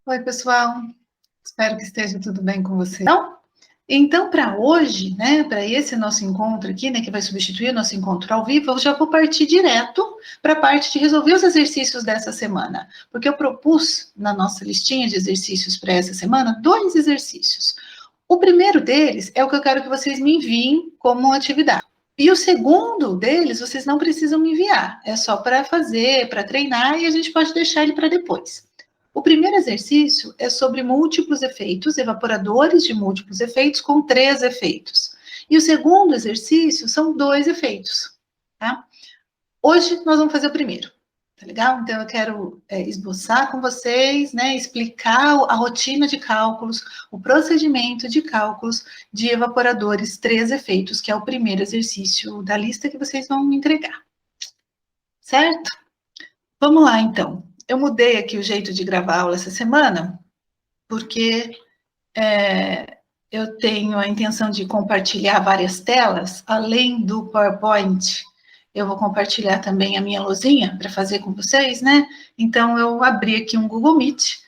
Oi, pessoal. Espero que esteja tudo bem com você. Então, para hoje, né, para esse nosso encontro aqui, né, que vai substituir o nosso encontro ao vivo, eu já vou partir direto para a parte de resolver os exercícios dessa semana, porque eu propus na nossa listinha de exercícios para essa semana 2 exercícios. O primeiro deles é o que eu quero que vocês me enviem como atividade. E o segundo deles, vocês não precisam me enviar, é só para fazer, para treinar, e a gente pode deixar ele para depois. O primeiro exercício é sobre múltiplos efeitos, evaporadores de múltiplos efeitos com 3 efeitos. E o segundo exercício são 2 efeitos, tá? Hoje nós vamos fazer o primeiro, tá legal? Então eu quero esboçar com vocês, né, explicar a rotina de cálculos, o procedimento de cálculos de evaporadores 3 efeitos, que é o primeiro exercício da lista que vocês vão me entregar, certo? Vamos lá, então. Eu mudei aqui o jeito de gravar a aula essa semana, porque eu tenho a intenção de compartilhar várias telas, além do PowerPoint, eu vou compartilhar também a minha lousinha para fazer com vocês, né? Então, eu abri aqui um Google Meet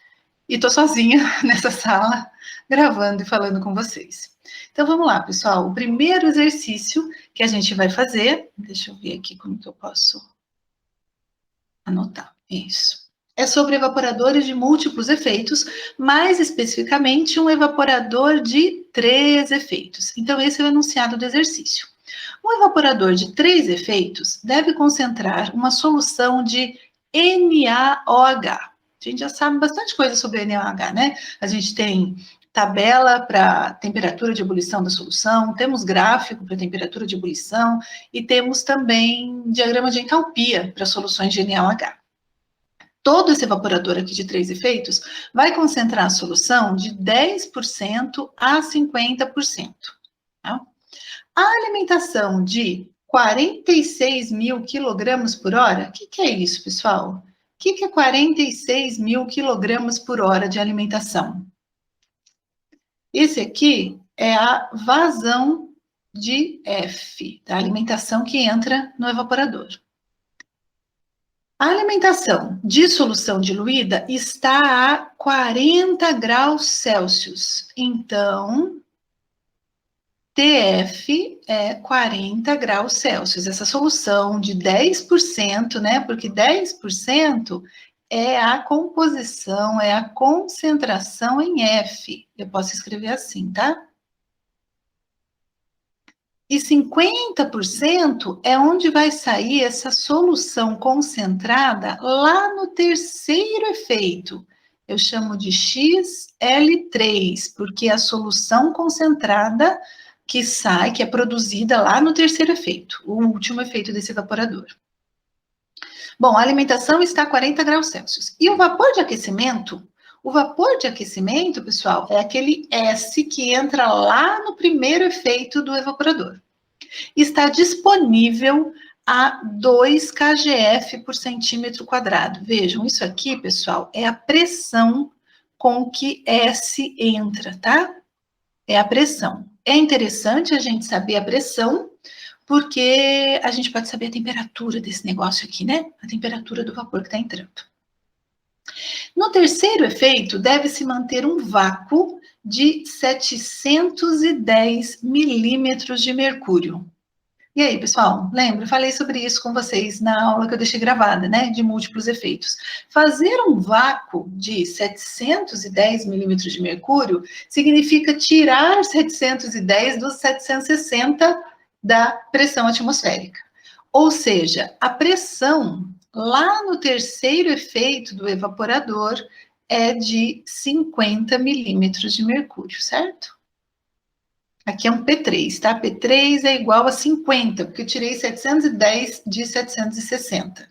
e estou sozinha nessa sala, gravando e falando com vocês. Então, vamos lá, pessoal. O primeiro exercício que a gente vai fazer, deixa eu ver aqui como que eu posso anotar. Isso. É sobre evaporadores de múltiplos efeitos, mais especificamente um evaporador de 3 efeitos. Então, esse é o enunciado do exercício. Um evaporador de 3 efeitos deve concentrar uma solução de NaOH. A gente já sabe bastante coisa sobre NaOH, né? A gente tem tabela para temperatura de ebulição da solução, temos gráfico para temperatura de ebulição e temos também diagrama de entalpia para soluções de NaOH. Todo esse evaporador aqui de 3 efeitos vai concentrar a solução de 10% a 50%. Tá? A alimentação de 46 mil quilogramas por hora, o que é isso, pessoal? O que é 46 mil quilogramas por hora de alimentação? Esse aqui é a vazão de F, da alimentação que entra no evaporador. A alimentação de solução diluída está a 40 graus Celsius. Então, TF é 40 graus Celsius. Essa solução de 10%, né? Porque 10% é a composição, é a concentração em F. Eu posso escrever assim, tá? E 50% é onde vai sair essa solução concentrada lá no terceiro efeito. Eu chamo de XL3, porque é a solução concentrada que sai, que é produzida lá no terceiro efeito, o último efeito desse evaporador. Bom, a alimentação está a 40 graus Celsius. E o vapor de aquecimento? O vapor de aquecimento, pessoal, é aquele S que entra lá no primeiro efeito do evaporador. Está disponível a 2 kgf por centímetro quadrado. Vejam, isso aqui, pessoal, é a pressão com que S entra, tá? É a pressão. É interessante a gente saber a pressão, porque a gente pode saber a temperatura desse negócio aqui, né? A temperatura do vapor que está entrando. No terceiro efeito, deve-se manter um vácuo de 710 milímetros de mercúrio. E aí, pessoal, lembra? Eu falei sobre isso com vocês na aula que eu deixei gravada, né? De múltiplos efeitos. Fazer um vácuo de 710 milímetros de mercúrio significa tirar 710 dos 760 da pressão atmosférica. Ou seja, a pressão lá no terceiro efeito do evaporador é de 50 milímetros de mercúrio, certo? Aqui é um P3, tá? P3 é igual a 50, porque eu tirei 710 de 760.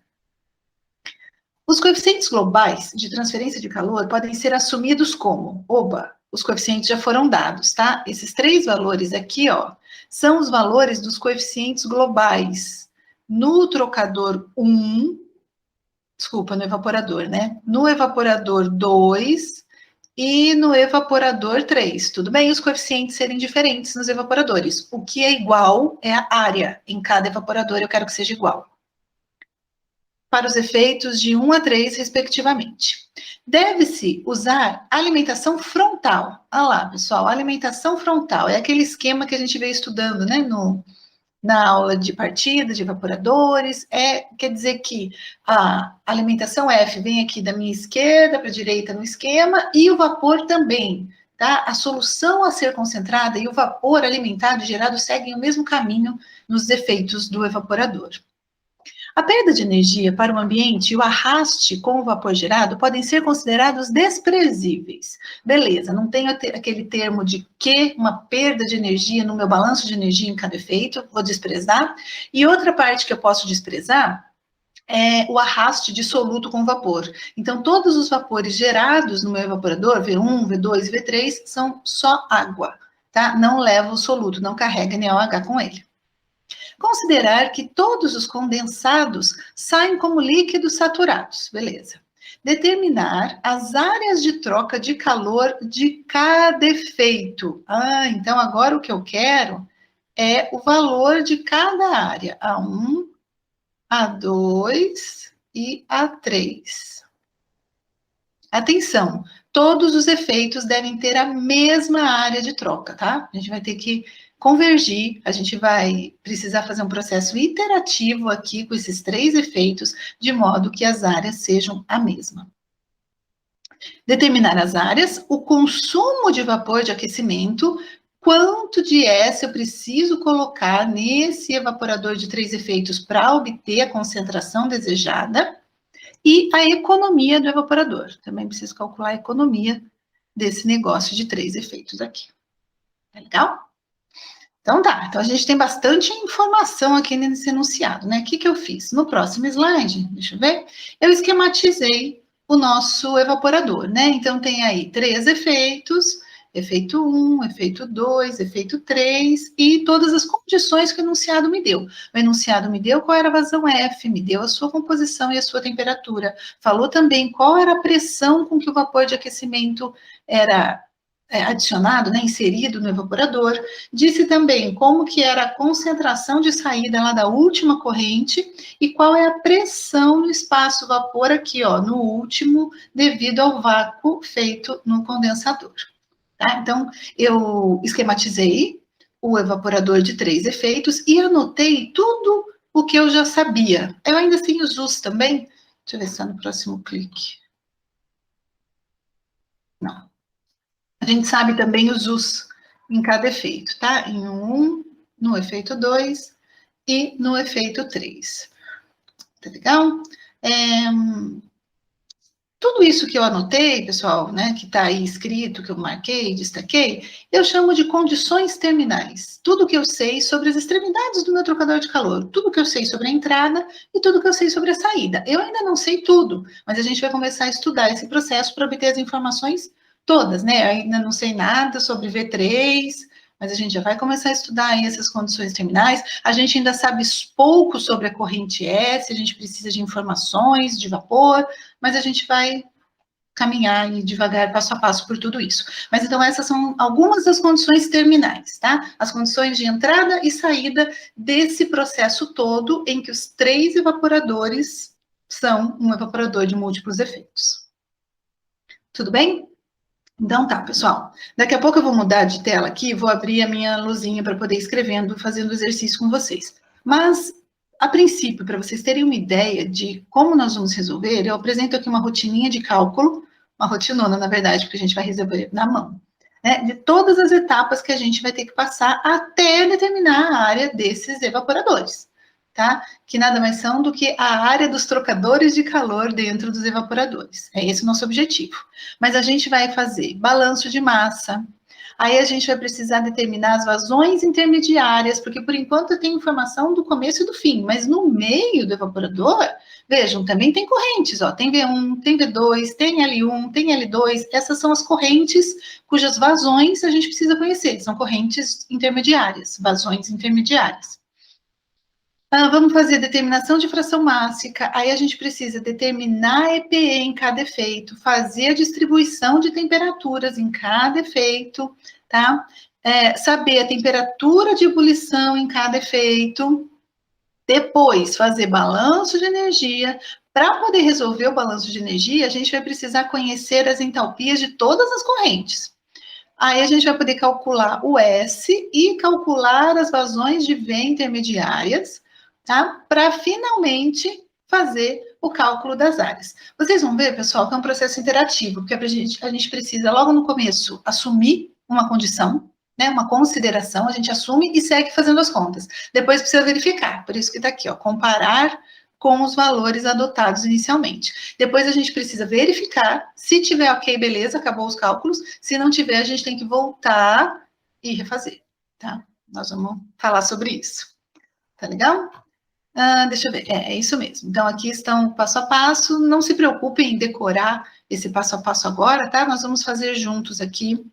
Os coeficientes globais de transferência de calor podem ser assumidos como, oba, os coeficientes já foram dados, tá? Esses 3 valores aqui, ó, são os valores dos coeficientes globais. No trocador 1, desculpa, no evaporador, né? No evaporador 2 e no evaporador 3. Tudo bem os coeficientes serem diferentes nos evaporadores. O que é igual é a área em cada evaporador, eu quero que seja igual. para os efeitos de 1 a 3, respectivamente. Deve-se usar alimentação frontal. Olha lá, pessoal, alimentação frontal é aquele esquema que a gente veio estudando, né, na aula de partida, de evaporadores. Quer dizer que a alimentação F vem aqui da minha esquerda para a direita no esquema, e o vapor também, tá? A solução a ser concentrada e o vapor alimentado e gerado seguem o mesmo caminho nos efeitos do evaporador. A perda de energia para o ambiente e o arraste com o vapor gerado podem ser considerados desprezíveis. Beleza, não tenho aquele termo de que uma perda de energia no meu balanço de energia em cada efeito, vou desprezar. E outra parte que eu posso desprezar é o arraste dissoluto com vapor. Então, todos os vapores gerados no meu evaporador, V1, V2 e V3, são só água, tá? Não leva o soluto, não carrega NaOH com ele. Considerar que todos os condensados saem como líquidos saturados, beleza. Determinar as áreas de troca de calor de cada efeito. Então agora o que eu quero é o valor de cada área, A1, A2 e A3. Atenção, todos os efeitos devem ter a mesma área de troca, tá? A gente vai ter que convergir, a gente vai precisar fazer um processo iterativo aqui com esses 3 efeitos, de modo que as áreas sejam a mesma. Determinar as áreas, o consumo de vapor de aquecimento, quanto de S eu preciso colocar nesse evaporador de 3 efeitos para obter a concentração desejada, e a economia do evaporador. Também preciso calcular a economia desse negócio de 3 efeitos aqui. Tá legal? Então tá, então a gente tem bastante informação aqui nesse enunciado, né? O que eu fiz? No próximo slide, deixa eu ver, eu esquematizei o nosso evaporador, né? Então tem aí 3 efeitos, efeito 1, efeito 2, efeito 3, e todas as condições que o enunciado me deu. O enunciado me deu qual era a vazão F, me deu a sua composição e a sua temperatura, falou também qual era a pressão com que o vapor de aquecimento era adicionado, né, inserido no evaporador, disse também como que era a concentração de saída lá da última corrente e qual é a pressão no espaço vapor aqui, ó, no último, devido ao vácuo feito no condensador. Tá? Então, eu esquematizei o evaporador de 3 efeitos e anotei tudo o que eu já sabia. Eu ainda tenho os US também. Deixa eu ver se está no próximo clique. Não. A gente sabe também os US em cada efeito, tá? Em 1, no efeito 2 e no efeito 3. Tá legal? Tudo isso que eu anotei, pessoal, né, que está aí escrito, que eu marquei, destaquei, eu chamo de condições terminais. Tudo que eu sei sobre as extremidades do meu trocador de calor, tudo que eu sei sobre a entrada e tudo que eu sei sobre a saída. Eu ainda não sei tudo, mas a gente vai começar a estudar esse processo para obter as informações todas, né? Eu ainda não sei nada sobre V3, mas a gente já vai começar a estudar aí essas condições terminais. A gente ainda sabe pouco sobre a corrente S, a gente precisa de informações de vapor, mas a gente vai caminhar e devagar, passo a passo, por tudo isso. Mas então essas são algumas das condições terminais, tá? As condições de entrada e saída desse processo todo em que os 3 evaporadores são um evaporador de múltiplos efeitos. Tudo bem? Então tá, pessoal. Daqui a pouco eu vou mudar de tela aqui, vou abrir a minha luzinha para poder ir escrevendo, fazendo o exercício com vocês. Mas, a princípio, para vocês terem uma ideia de como nós vamos resolver, eu apresento aqui uma rotininha de cálculo, uma rotinona, na verdade, porque a gente vai resolver na mão, né, de todas as etapas que a gente vai ter que passar até determinar a área desses evaporadores, tá? Que nada mais são do que a área dos trocadores de calor dentro dos evaporadores. É esse o nosso objetivo. Mas a gente vai fazer balanço de massa, aí a gente vai precisar determinar as vazões intermediárias, porque por enquanto eu tenho informação do começo e do fim, mas no meio do evaporador, vejam, também tem correntes, ó, tem V1, tem V2, tem L1, tem L2, essas são as correntes cujas vazões a gente precisa conhecer, são correntes intermediárias, vazões intermediárias. Vamos fazer determinação de fração mássica, aí a gente precisa determinar a EPE em cada efeito, fazer a distribuição de temperaturas em cada efeito, tá? Saber a temperatura de ebulição em cada efeito, depois fazer balanço de energia, Para poder resolver o balanço de energia, a gente vai precisar conhecer as entalpias de todas as correntes. Aí a gente vai poder calcular o S e calcular as vazões de V intermediárias, tá? Para finalmente fazer o cálculo das áreas. Vocês vão ver, pessoal, que é um processo interativo, porque a gente precisa, logo no começo, assumir uma condição, né, uma consideração, a gente assume e segue fazendo as contas. Depois precisa verificar, por isso que está aqui, ó, comparar com os valores adotados inicialmente. Depois a gente precisa verificar, se tiver ok, beleza, acabou os cálculos, se não tiver, a gente tem que voltar e refazer, tá? Nós vamos falar sobre isso, tá legal? Deixa eu ver, é isso mesmo. Então, aqui estão o passo a passo, não se preocupem em decorar esse passo a passo agora, tá? Nós vamos fazer juntos aqui,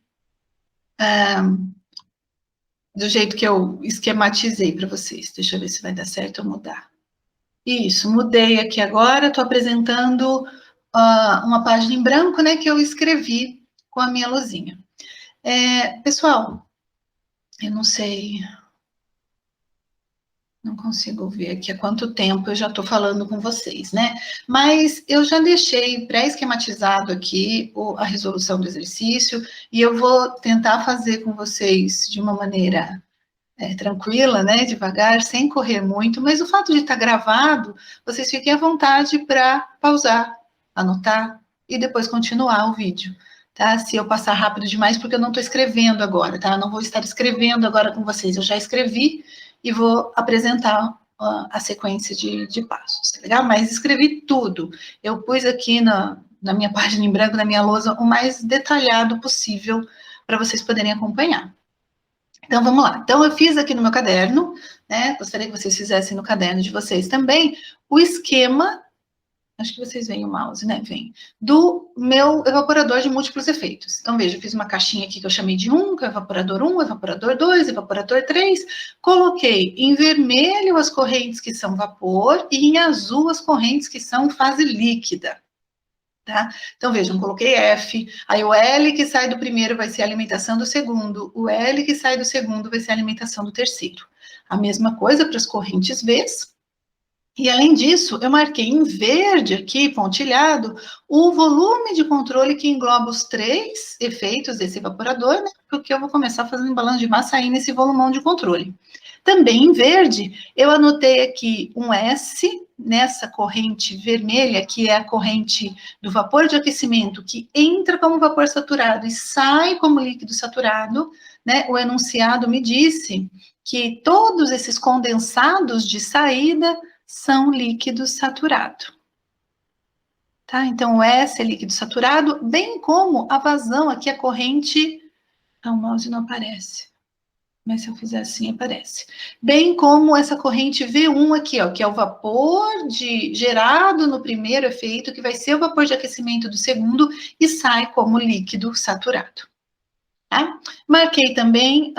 do jeito que eu esquematizei para vocês. Deixa eu ver se vai dar certo eu mudar. Isso, mudei aqui agora, estou apresentando uma página em branco, né, que eu escrevi com a minha luzinha. Pessoal, eu não sei, não consigo ver aqui há quanto tempo eu já estou falando com vocês, né? Mas eu já deixei pré-esquematizado aqui a resolução do exercício e eu vou tentar fazer com vocês de uma maneira tranquila, né, devagar, sem correr muito, mas o fato de estar gravado, vocês fiquem à vontade para pausar, anotar e depois continuar o vídeo, tá? Se eu passar rápido demais, porque eu não estou escrevendo agora, tá? Eu não vou estar escrevendo agora com vocês, eu já escrevi e vou apresentar a sequência de passos, tá legal? Mas escrevi tudo. Eu pus aqui na minha página em branco, na minha lousa, o mais detalhado possível para vocês poderem acompanhar. Então, vamos lá. Então, eu fiz aqui no meu caderno, né? Gostaria que vocês fizessem no caderno de vocês também, o esquema, acho que vocês veem o mouse, né? Vem, do meu evaporador de múltiplos efeitos. Então, veja, eu fiz uma caixinha aqui que eu chamei de 1, que é o evaporador 1, evaporador 2, evaporador 3. Coloquei em vermelho as correntes que são vapor e em azul as correntes que são fase líquida. Tá? Então, vejam, coloquei F, aí o L que sai do primeiro vai ser a alimentação do segundo, o L que sai do segundo vai ser a alimentação do terceiro. A mesma coisa para as correntes V. E, além disso, eu marquei em verde aqui, pontilhado, o volume de controle que engloba os 3 efeitos desse evaporador, né? Porque eu vou começar fazendo balanço de massa aí nesse volumão de controle. Também em verde, eu anotei aqui um S nessa corrente vermelha, que é a corrente do vapor de aquecimento, que entra como vapor saturado e sai como líquido saturado, né? O enunciado me disse que todos esses condensados de saída são líquido saturado. Tá? Então, o S é líquido saturado, bem como a vazão aqui, a corrente... o mouse não aparece. Mas se eu fizer assim, aparece. Bem como essa corrente V1 aqui, ó, que é o vapor gerado no primeiro efeito, que vai ser o vapor de aquecimento do segundo e sai como líquido saturado. Tá? Marquei também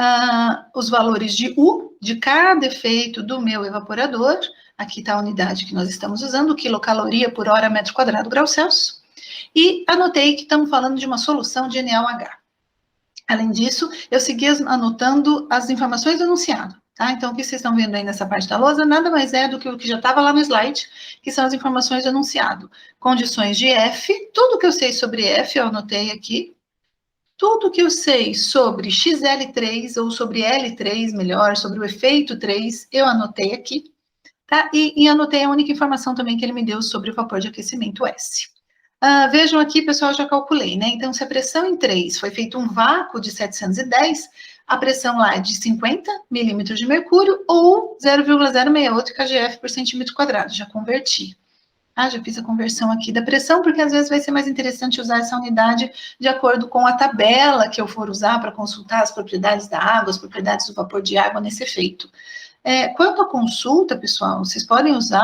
os valores de U, de cada efeito do meu evaporador. Aqui está a unidade que nós estamos usando, quilocaloria por hora, metro quadrado, grau Celsius. E anotei que estamos falando de uma solução de NaOH. Além disso, eu segui anotando as informações do enunciado, tá? Então, o que vocês estão vendo aí nessa parte da lousa nada mais é do que o que já estava lá no slide, que são as informações do enunciado. Condições de F, tudo que eu sei sobre F, eu anotei aqui. Tudo que eu sei sobre XL3, ou sobre L3, melhor, sobre o efeito 3, eu anotei aqui, tá? E anotei a única informação também que ele me deu sobre o vapor de aquecimento S. Vejam aqui, pessoal, já calculei, né? Então, se a pressão em 3 foi feito um vácuo de 710, a pressão lá é de 50 milímetros de mercúrio ou 0,068 kgf por centímetro quadrado. Já converti. Já fiz a conversão aqui da pressão, porque às vezes vai ser mais interessante usar essa unidade de acordo com a tabela que eu for usar para consultar as propriedades da água, as propriedades do vapor de água nesse efeito. Quanto à consulta, pessoal, vocês podem usar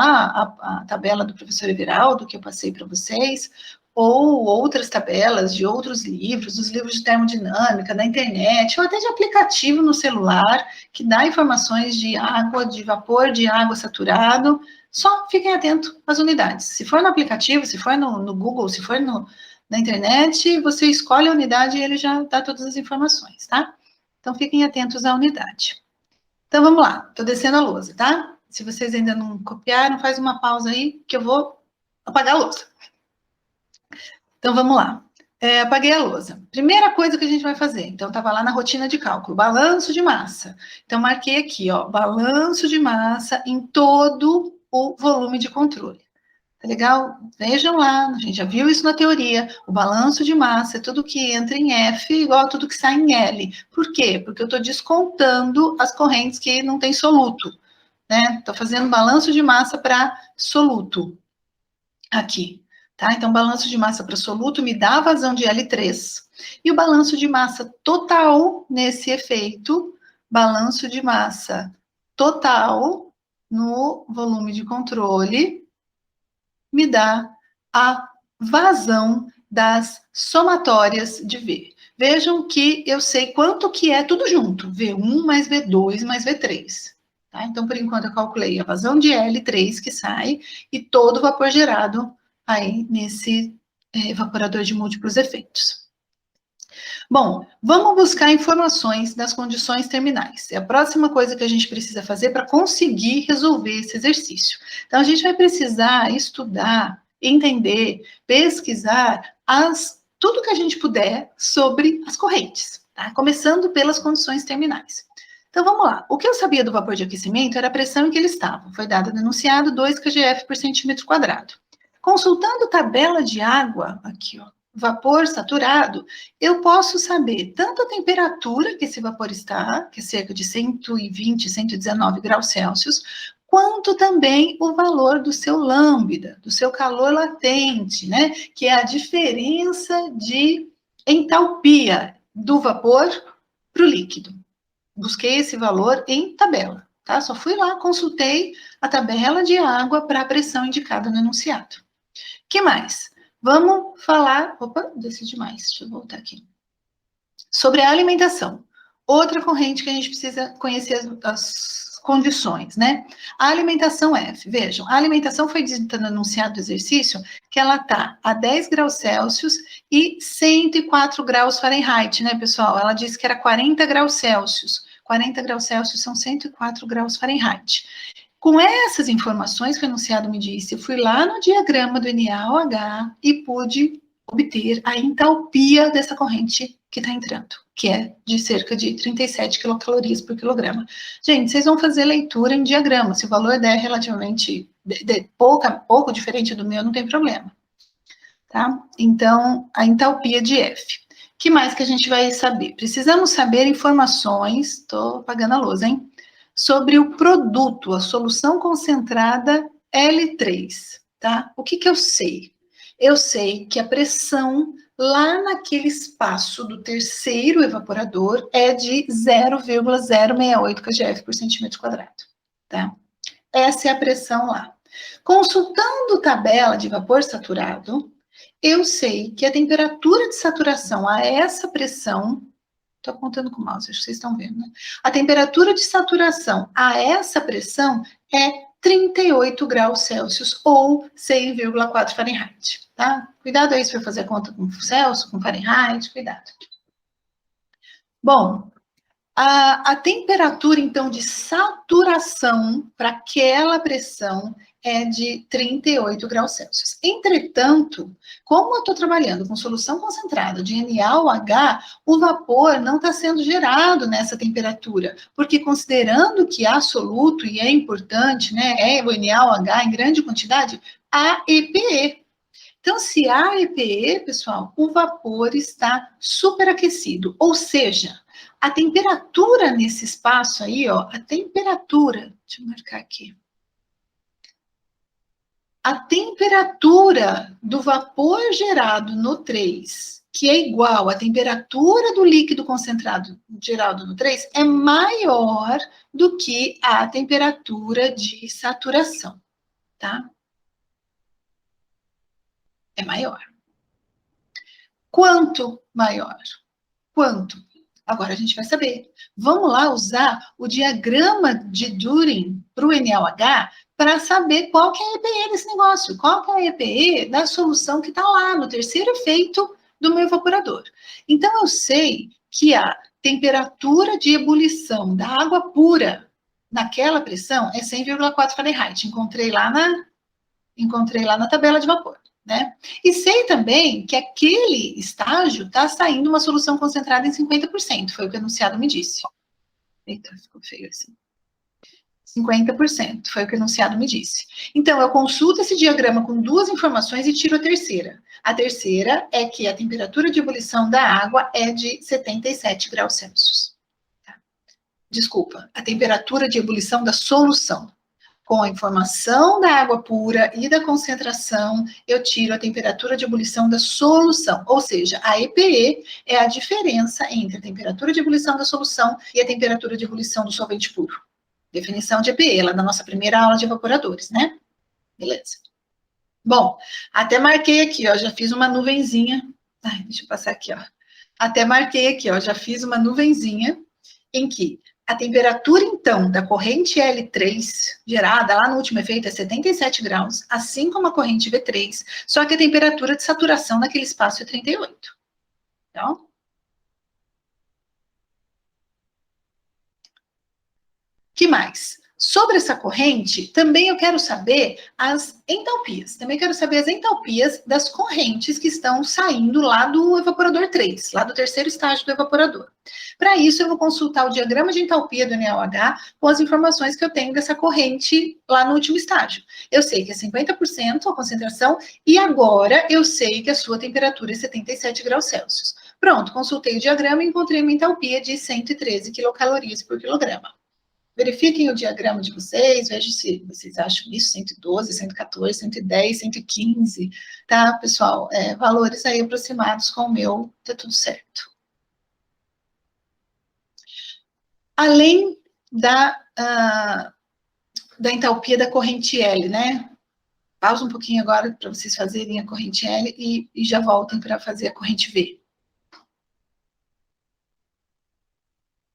a tabela do professor Everaldo, que eu passei para vocês, ou outras tabelas de outros livros, dos livros de termodinâmica, da internet, ou até de aplicativo no celular, que dá informações de água, de vapor de água saturado. Só fiquem atentos às unidades. Se for no aplicativo, se for no Google, se for na internet, você escolhe a unidade e ele já dá todas as informações, tá? Então, fiquem atentos à unidade. Então, vamos lá. Estou descendo a lousa, tá? Se vocês ainda não copiaram, faz uma pausa aí, que eu vou apagar a louça. Então, vamos lá. Apaguei a lousa. Primeira coisa que a gente vai fazer. Então, estava lá na rotina de cálculo, balanço de massa. Então, marquei aqui, ó, balanço de massa em todo o volume de controle. Tá legal? Vejam lá, a gente já viu isso na teoria. O balanço de massa é tudo que entra em F igual a tudo que sai em L. Por quê? Porque eu estou descontando as correntes que não tem soluto, né? Estou fazendo balanço de massa para soluto aqui. Tá? Então, balanço de massa para soluto me dá a vazão de L3. E o balanço de massa total nesse efeito, balanço de massa total no volume de controle, me dá a vazão das somatórias de V. Vejam que eu sei quanto que é tudo junto, V1 mais V2 mais V3. Tá? Então, por enquanto, eu calculei a vazão de L3 que sai e todo o vapor gerado aí nesse evaporador de múltiplos efeitos. Bom, vamos buscar informações das condições terminais. É a próxima coisa que a gente precisa fazer para conseguir resolver esse exercício. Então, a gente vai precisar estudar, entender, pesquisar tudo que a gente puder sobre as correntes, tá? Começando pelas condições terminais. Então, vamos lá. O que eu sabia do vapor de aquecimento era a pressão em que ele estava. Foi dado no enunciado 2 kgf por centímetro quadrado. Consultando tabela de água, aqui, ó, vapor saturado, eu posso saber tanto a temperatura que esse vapor está, que é cerca de 120, 119 graus Celsius, quanto também o valor do seu lambda, do seu calor latente, né? Que é a diferença de entalpia do vapor para o líquido. Busquei esse valor em tabela, tá? Só fui lá, consultei a tabela de água para a pressão indicada no enunciado. Que mais? Vamos falar... Opa, desci demais, deixa eu voltar aqui. Sobre a alimentação. Outra corrente que a gente precisa conhecer as condições, né? A alimentação F. Vejam, a alimentação foi dita no enunciado do exercício que ela está a 10 graus Celsius e 104 graus Fahrenheit, né, pessoal? Ela disse que era 40 graus Celsius. 40 graus Celsius são 104 graus Fahrenheit. Com essas informações que o enunciado me disse, eu fui lá no diagrama do NaOH e pude obter a entalpia dessa corrente que está entrando, que é de cerca de 37 quilocalorias por quilograma. Gente, vocês vão fazer leitura em diagrama, se o valor der relativamente pouco diferente do meu, não tem problema. Tá? Então, a entalpia de F. O que mais que a gente vai saber? Precisamos saber informações, estou apagando a lousa, hein? Sobre o produto, a solução concentrada L3, tá? O que eu sei? Eu sei que a pressão lá naquele espaço do terceiro evaporador é de 0,068 kgf por centímetro quadrado, tá? Essa é a pressão lá. Consultando tabela de vapor saturado, eu sei que a temperatura de saturação a essa pressão... Estou apontando com o mouse, acho que vocês estão vendo, né? A temperatura de saturação a essa pressão é 38 graus Celsius ou 6,4 Fahrenheit, tá? Cuidado aí se for fazer a conta com Celsius, com Fahrenheit, cuidado. Bom, a temperatura, então, de saturação para aquela pressão é de 38 graus Celsius. Entretanto, como eu estou trabalhando com solução concentrada de NaOH, o vapor não está sendo gerado nessa temperatura, porque considerando que há soluto, e é importante, né, é o NaOH em grande quantidade, há EPE. Então, se há EPE, pessoal, o vapor está superaquecido, ou seja, a temperatura nesse espaço aí, ó, a temperatura, deixa eu marcar aqui. A temperatura do vapor gerado no 3, que é igual à temperatura do líquido concentrado gerado no 3, é maior do que a temperatura de saturação, tá? É maior. Quanto maior? Quanto? Agora a gente vai saber. Vamos lá usar o diagrama de Durin para o NaOH para saber qual que é a EPE desse negócio, qual que é a EPE da solução que está lá no terceiro efeito do meu evaporador. Então, eu sei que a temperatura de ebulição da água pura naquela pressão é 100,4 Fahrenheit. Encontrei lá Encontrei lá na tabela de vapor, né? E sei também que aquele estágio está saindo uma solução concentrada em 50%, foi o que o enunciado me disse. Eita, ficou feio assim. 50%, foi o que o enunciado me disse. Então, eu consulto esse diagrama com duas informações e tiro a terceira. A terceira é que a temperatura de ebulição da água é de 77 graus Celsius. Tá? Desculpa, a temperatura de ebulição da solução. Com a informação da água pura e da concentração, eu tiro a temperatura de ebulição da solução, ou seja, a EPE é a diferença entre a temperatura de ebulição da solução e a temperatura de ebulição do solvente puro. Definição de EPE, lá na nossa primeira aula de evaporadores, né? Beleza. Bom, até marquei aqui, ó, já fiz uma nuvenzinha. Ai, deixa eu passar aqui, ó. Até marquei aqui, ó, já fiz uma nuvenzinha em que a temperatura, então, da corrente L3, gerada lá no último efeito, é 77 graus, assim como a corrente V3, só que a temperatura de saturação naquele espaço é 38. Então, que mais? Sobre essa corrente, também eu quero saber as entalpias. Também quero saber as entalpias das correntes que estão saindo lá do evaporador 3, lá do terceiro estágio do evaporador. Para isso, eu vou consultar o diagrama de entalpia do NaOH com as informações que eu tenho dessa corrente lá no último estágio. Eu sei que é 50% a concentração e agora eu sei que a sua temperatura é 77 graus Celsius. Pronto, consultei o diagrama e encontrei uma entalpia de 113 quilocalorias por quilograma. Verifiquem o diagrama de vocês, vejam se vocês acham isso, 112, 114, 110, 115, tá, pessoal? Valores aí aproximados com o meu, tá tudo certo. Além da entalpia da corrente L, né? Pausa um pouquinho agora para vocês fazerem a corrente L e já voltem para fazer a corrente V.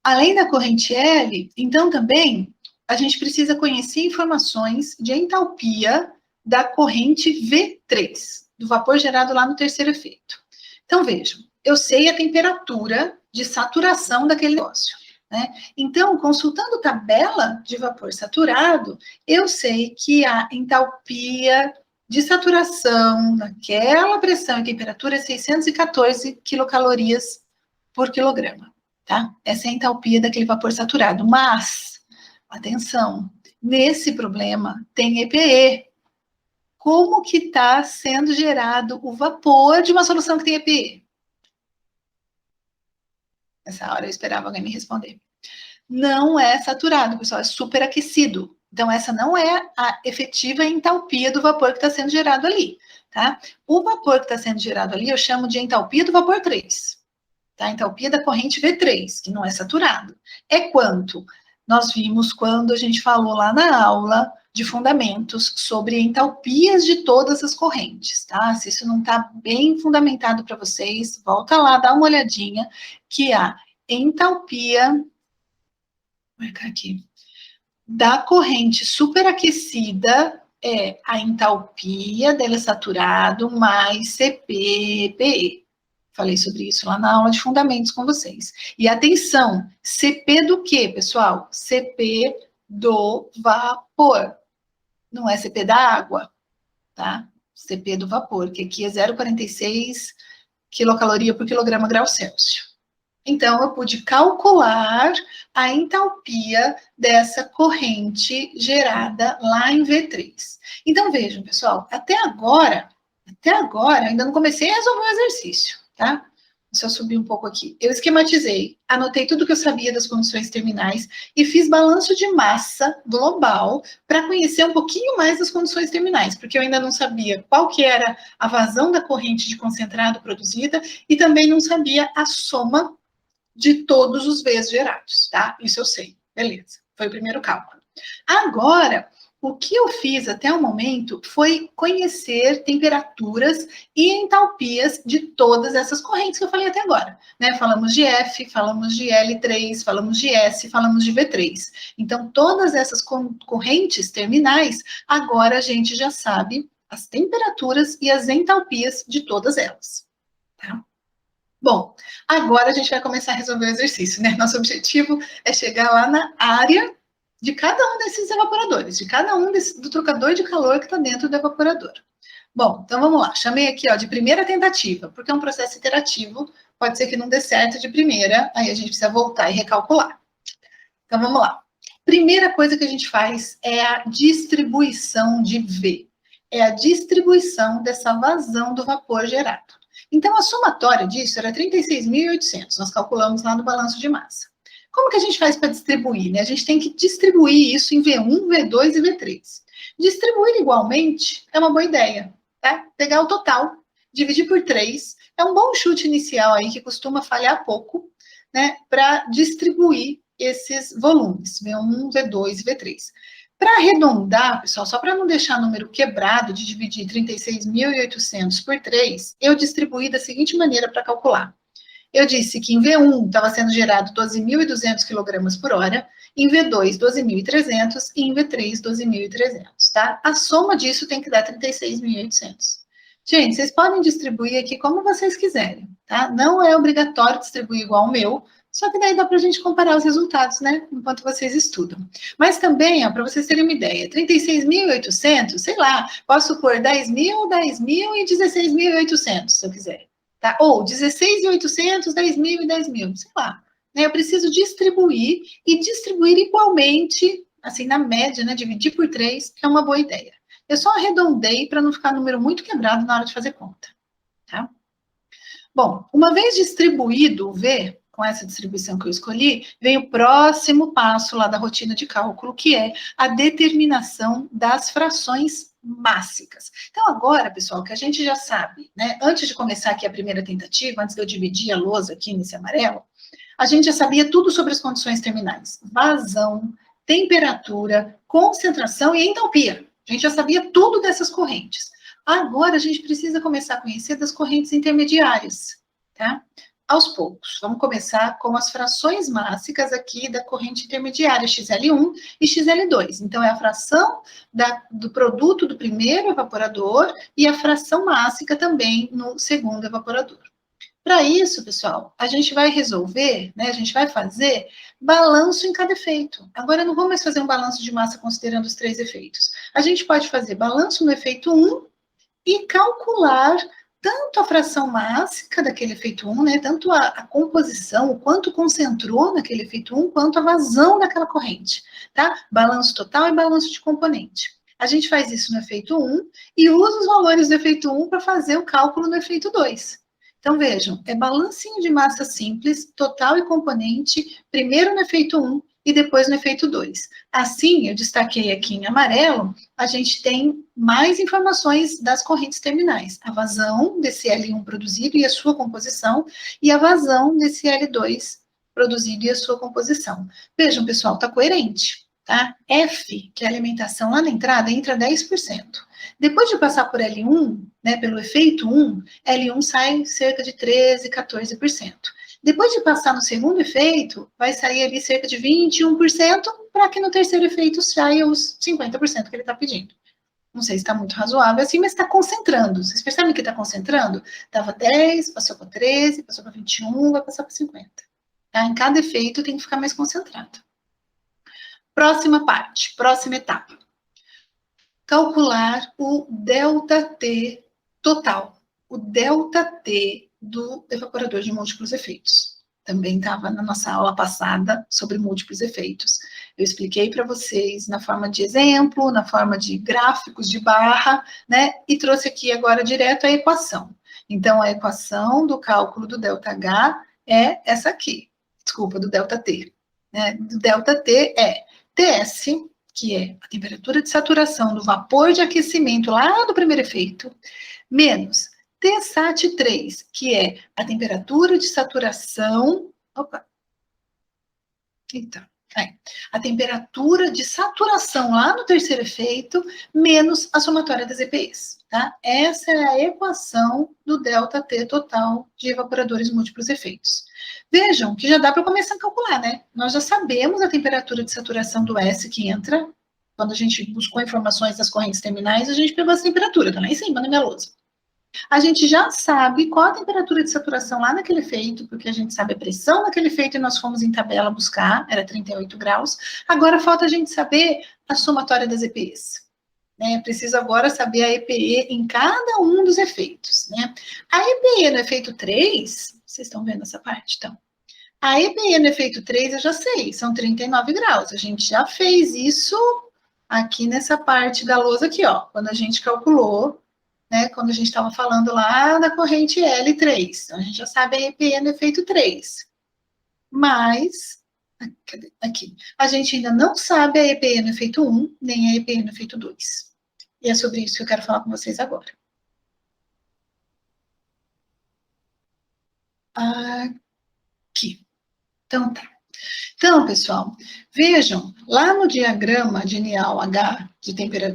Além da corrente L, então também a gente precisa conhecer informações de entalpia da corrente V3, do vapor gerado lá no terceiro efeito. Então vejam, eu sei a temperatura de saturação daquele negócio, né? Então, consultando tabela de vapor saturado, eu sei que a entalpia de saturação naquela pressão e temperatura é 614 quilocalorias por quilograma. Tá? Essa é a entalpia daquele vapor saturado. Mas, atenção, nesse problema tem EPE. Como que está sendo gerado o vapor de uma solução que tem EPE? Nessa hora eu esperava alguém me responder. Não é saturado, pessoal, é superaquecido. Então, essa não é a efetiva entalpia do vapor que está sendo gerado ali, tá? O vapor que está sendo gerado ali eu chamo de entalpia do vapor 3. Tá? A entalpia da corrente V3, que não é saturado. É quanto? Nós vimos quando a gente falou lá na aula de fundamentos sobre entalpias de todas as correntes, tá? Se isso não está bem fundamentado para vocês, volta lá, dá uma olhadinha, que a entalpia, vou marcar aqui, da corrente superaquecida é a entalpia dela saturado mais CP/PE. Falei sobre isso lá na aula de fundamentos com vocês. E atenção, CP do quê, pessoal? CP do vapor. Não é CP da água, tá? CP do vapor, que aqui é 0,46 quilocaloria por quilograma grau Celsius. Então, eu pude calcular a entalpia dessa corrente gerada lá em V3. Então, vejam, pessoal, até agora, ainda não comecei a resolver o exercício, tá? Se eu subir um pouco aqui. Eu esquematizei, anotei tudo que eu sabia das condições terminais e fiz balanço de massa global para conhecer um pouquinho mais das condições terminais, porque eu ainda não sabia qual que era a vazão da corrente de concentrado produzida e também não sabia a soma de todos os Vs gerados, tá? Isso eu sei, beleza. Foi o primeiro cálculo. Agora, o que eu fiz até o momento foi conhecer temperaturas e entalpias de todas essas correntes que eu falei até agora, né? Falamos de F, falamos de L3, falamos de S, falamos de V3. Então, todas essas correntes terminais, agora a gente já sabe as temperaturas e as entalpias de todas elas, tá? Bom, agora a gente vai começar a resolver o exercício, né? Nosso objetivo é chegar lá na área de cada um desses evaporadores, de cada um do trocador de calor que está dentro do evaporador. Bom, então vamos lá. Chamei aqui ó, de primeira tentativa, porque é um processo iterativo, pode ser que não dê certo de primeira, aí a gente precisa voltar e recalcular. Então vamos lá. Primeira coisa que a gente faz é a distribuição de V. É a distribuição dessa vazão do vapor gerado. Então, a somatória disso era 36.800. Nós calculamos lá no balanço de massa. Como que a gente faz para distribuir? Né? A gente tem que distribuir isso em V1, V2 e V3. Distribuir igualmente é uma boa ideia. Tá? Pegar o total, dividir por 3. É um bom chute inicial aí, que costuma falhar pouco, né? Para distribuir esses volumes, V1, V2 e V3. Para arredondar, pessoal, só para não deixar número quebrado de dividir 36.800 por 3, eu distribuí da seguinte maneira para calcular. Eu disse que em V1 estava sendo gerado 12.200 kg por hora, em V2 12.300 e em V3 12.300, tá? A soma disso tem que dar 36.800. Gente, vocês podem distribuir aqui como vocês quiserem, tá? Não é obrigatório distribuir igual o meu, só que daí dá para a gente comparar os resultados, né? Enquanto vocês estudam. Mas também, para vocês terem uma ideia, 36.800, sei lá, posso pôr 10.000, 10.000 e 16.800, se eu quiser. Tá? Ou 16.800, 10.000 e 10.000, sei lá. Né? Eu preciso distribuir e distribuir igualmente, assim, na média, né? Dividir por 3 é uma boa ideia. Eu só arredondei para não ficar número muito quebrado na hora de fazer conta. Tá? Bom, uma vez distribuído o V, com essa distribuição que eu escolhi, vem o próximo passo lá da rotina de cálculo, que é a determinação das frações mássicas. Então, agora, pessoal, que a gente já sabe, né? Antes de começar aqui a primeira tentativa, antes de eu dividir a lousa aqui nesse amarelo, a gente já sabia tudo sobre as condições terminais. Vazão, temperatura, concentração e entalpia. A gente já sabia tudo dessas correntes. Agora, a gente precisa começar a conhecer das correntes intermediárias, tá? Aos poucos. Vamos começar com as frações mássicas aqui da corrente intermediária, XL1 e XL2. Então, é a fração do produto do primeiro evaporador e a fração mássica também no segundo evaporador. Para isso, pessoal, a gente vai resolver, né, a gente vai fazer balanço em cada efeito. Agora, não vamos mais fazer um balanço de massa considerando os 3 efeitos. A gente pode fazer balanço no efeito 1 e calcular tanto a fração mássica daquele efeito 1, né, tanto a composição, o quanto concentrou naquele efeito 1, quanto a vazão daquela corrente, tá? Balanço total e balanço de componente. A gente faz isso no efeito 1 e usa os valores do efeito 1 para fazer o cálculo no efeito 2. Então, vejam, é balancinho de massa simples, total e componente, primeiro no efeito 1 e depois no efeito 2. Assim, eu destaquei aqui em amarelo, a gente tem mais informações das correntes terminais. A vazão desse L1 produzido e a sua composição, e a vazão desse L2 produzido e a sua composição. Vejam, pessoal, está coerente, tá? F, que é a alimentação lá na entrada, entra 10%. Depois de passar por L1, né, pelo efeito 1, L1 sai cerca de 13%, 14%. Depois de passar no segundo efeito, vai sair ali cerca de 21%, para que no terceiro efeito saia os 50% que ele está pedindo. Não sei se está muito razoável assim, mas está concentrando. Vocês percebem que está concentrando? Estava 10, passou para 13, passou para 21, vai passar para 50. Tá? Em cada efeito tem que ficar mais concentrado. Próxima parte, próxima etapa. Calcular o ΔT total. O ΔT do evaporador de múltiplos efeitos. Também estava na nossa aula passada sobre múltiplos efeitos. Eu expliquei para vocês na forma de exemplo, na forma de gráficos de barra, né? E trouxe aqui agora direto a equação. Então, a equação do cálculo do ΔH é essa aqui. Desculpa, do ΔT. Né? Do ΔT é TS, que é a temperatura de saturação do vapor de aquecimento lá do primeiro efeito, menos Tsat3, que é a temperatura de saturação. Opa! Então, a temperatura de saturação lá no terceiro efeito, menos a somatória das EPIs. Tá? Essa é a equação do ΔT total de evaporadores múltiplos efeitos. Vejam que já dá para começar a calcular, né? Nós já sabemos a temperatura de saturação do S que entra. Quando a gente buscou informações das correntes terminais, a gente pegou essa temperatura, tá lá em cima na minha lousa. A gente já sabe qual a temperatura de saturação lá naquele efeito, porque a gente sabe a pressão naquele efeito e nós fomos em tabela buscar, era 38 graus. Agora falta a gente saber a somatória das EPEs. Né? Preciso agora saber a EPE em cada um dos efeitos. Né? A EPE no efeito 3, vocês estão vendo essa parte, então? A EPE no efeito 3 eu já sei, são 39 graus. A gente já fez isso aqui nessa parte da lousa aqui, ó, quando a gente calculou, né, quando a gente estava falando lá da corrente L3. Então, a gente já sabe a EPE no efeito 3. Mas, aqui, a gente ainda não sabe a EPE no efeito 1, nem a EPE no efeito 2. E é sobre isso que eu quero falar com vocês agora. Aqui. Então, tá. Então, pessoal, vejam, lá no diagrama de NeAlH,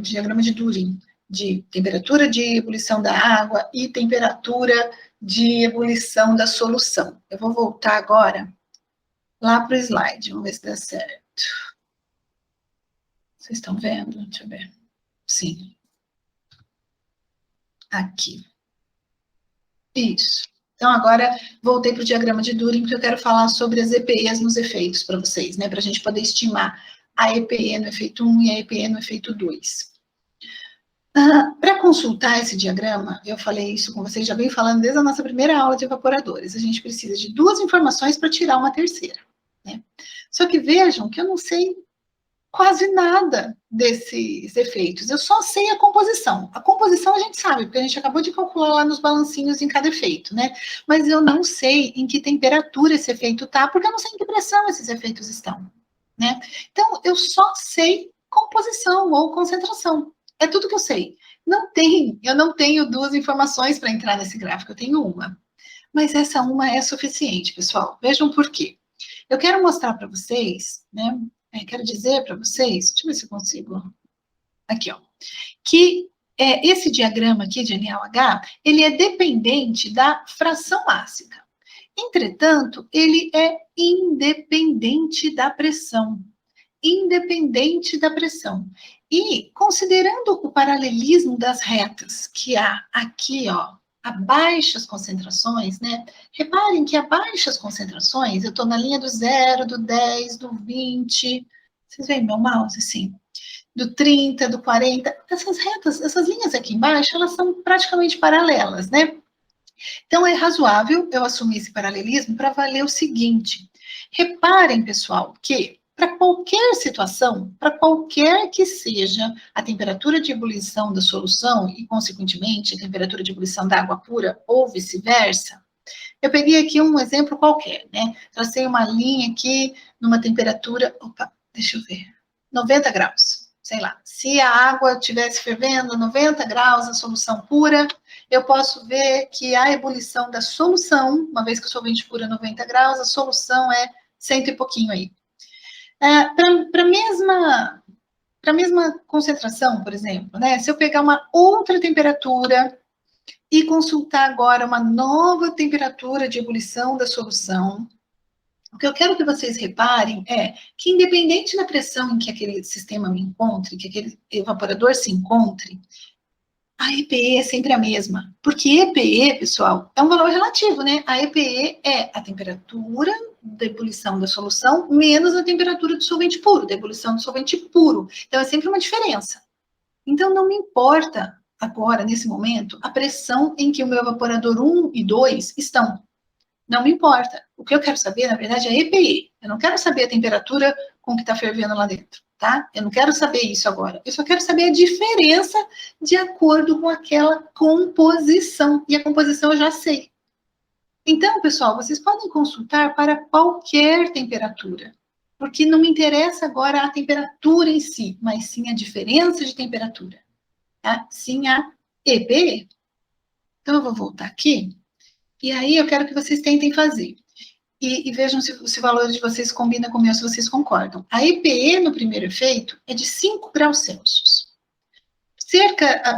diagrama de Durin, de temperatura de ebulição da água e temperatura de ebulição da solução. Eu vou voltar agora lá para o slide, vamos ver se dá certo. Vocês estão vendo? Deixa eu ver. Sim. Aqui. Isso. Então, agora, voltei para o diagrama de Durin, porque eu quero falar sobre as EPEs nos efeitos para vocês, né? Para a gente poder estimar a EPE no efeito 1 e a EPE no efeito 2. Para consultar esse diagrama, eu falei isso com vocês, já venho falando desde a nossa primeira aula de evaporadores. A gente precisa de duas informações para tirar uma terceira, né? Só que vejam que eu não sei quase nada desses efeitos. Eu só sei a composição. A composição a gente sabe, porque a gente acabou de calcular lá nos balancinhos em cada efeito, né? Mas eu não sei em que temperatura esse efeito está, porque eu não sei em que pressão esses efeitos estão, né? Então, eu só sei composição ou concentração. É tudo que eu sei. Eu não tenho duas informações para entrar nesse gráfico, eu tenho uma. Mas essa uma é suficiente, pessoal. Vejam por quê. Eu quero mostrar para vocês, né? Quero dizer para vocês, deixa eu ver se eu consigo, aqui, ó, que esse diagrama aqui de NaOH, ele é dependente da fração ácica. Entretanto, ele é independente da pressão. Independente da pressão. E, considerando o paralelismo das retas que há aqui, ó, a baixas concentrações, né? Reparem que a baixas concentrações, eu estou na linha do 0, do 10, do 20, vocês veem meu mouse, assim, do 30, do 40, essas retas, essas linhas aqui embaixo, elas são praticamente paralelas, né? Então, é razoável eu assumir esse paralelismo para valer o seguinte. Reparem, pessoal, que para qualquer situação, para qualquer que seja a temperatura de ebulição da solução e, consequentemente, a temperatura de ebulição da água pura ou vice-versa, eu peguei aqui um exemplo qualquer, né? Tracei uma linha aqui numa temperatura, opa, deixa eu ver, 90 graus, sei lá. Se a água estivesse fervendo 90 graus, a solução pura, eu posso ver que a ebulição da solução, uma vez que o solvente puro é 90 graus, a solução é 100 e pouquinho aí. Para a mesma concentração, por exemplo, né? Se eu pegar uma outra temperatura e consultar agora uma nova temperatura de ebulição da solução, o que eu quero que vocês reparem é que, independente da pressão em que aquele sistema me encontre, que aquele evaporador se encontre, a EPE é sempre a mesma. Porque EPE, pessoal, é um valor relativo, né? A EPE é a temperatura da ebulição da solução menos a temperatura do solvente puro, da ebulição do solvente puro. Então, é sempre uma diferença. Então, não me importa agora, nesse momento, a pressão em que o meu evaporador 1 e 2 estão. Não me importa. O que eu quero saber, na verdade, é a EPE. Eu não quero saber a temperatura com que está fervendo lá dentro, tá? Eu não quero saber isso agora. Eu só quero saber a diferença de acordo com aquela composição. E a composição eu já sei. Então, pessoal, vocês podem consultar para qualquer temperatura. Porque não me interessa agora a temperatura em si, mas sim a diferença de temperatura. Tá? Sim a EPE. Então, eu vou voltar aqui. E aí, eu quero que vocês tentem fazer. E vejam se o valor de vocês combina com o meu, se vocês concordam. A EPE, no primeiro efeito, é de 5 graus Celsius.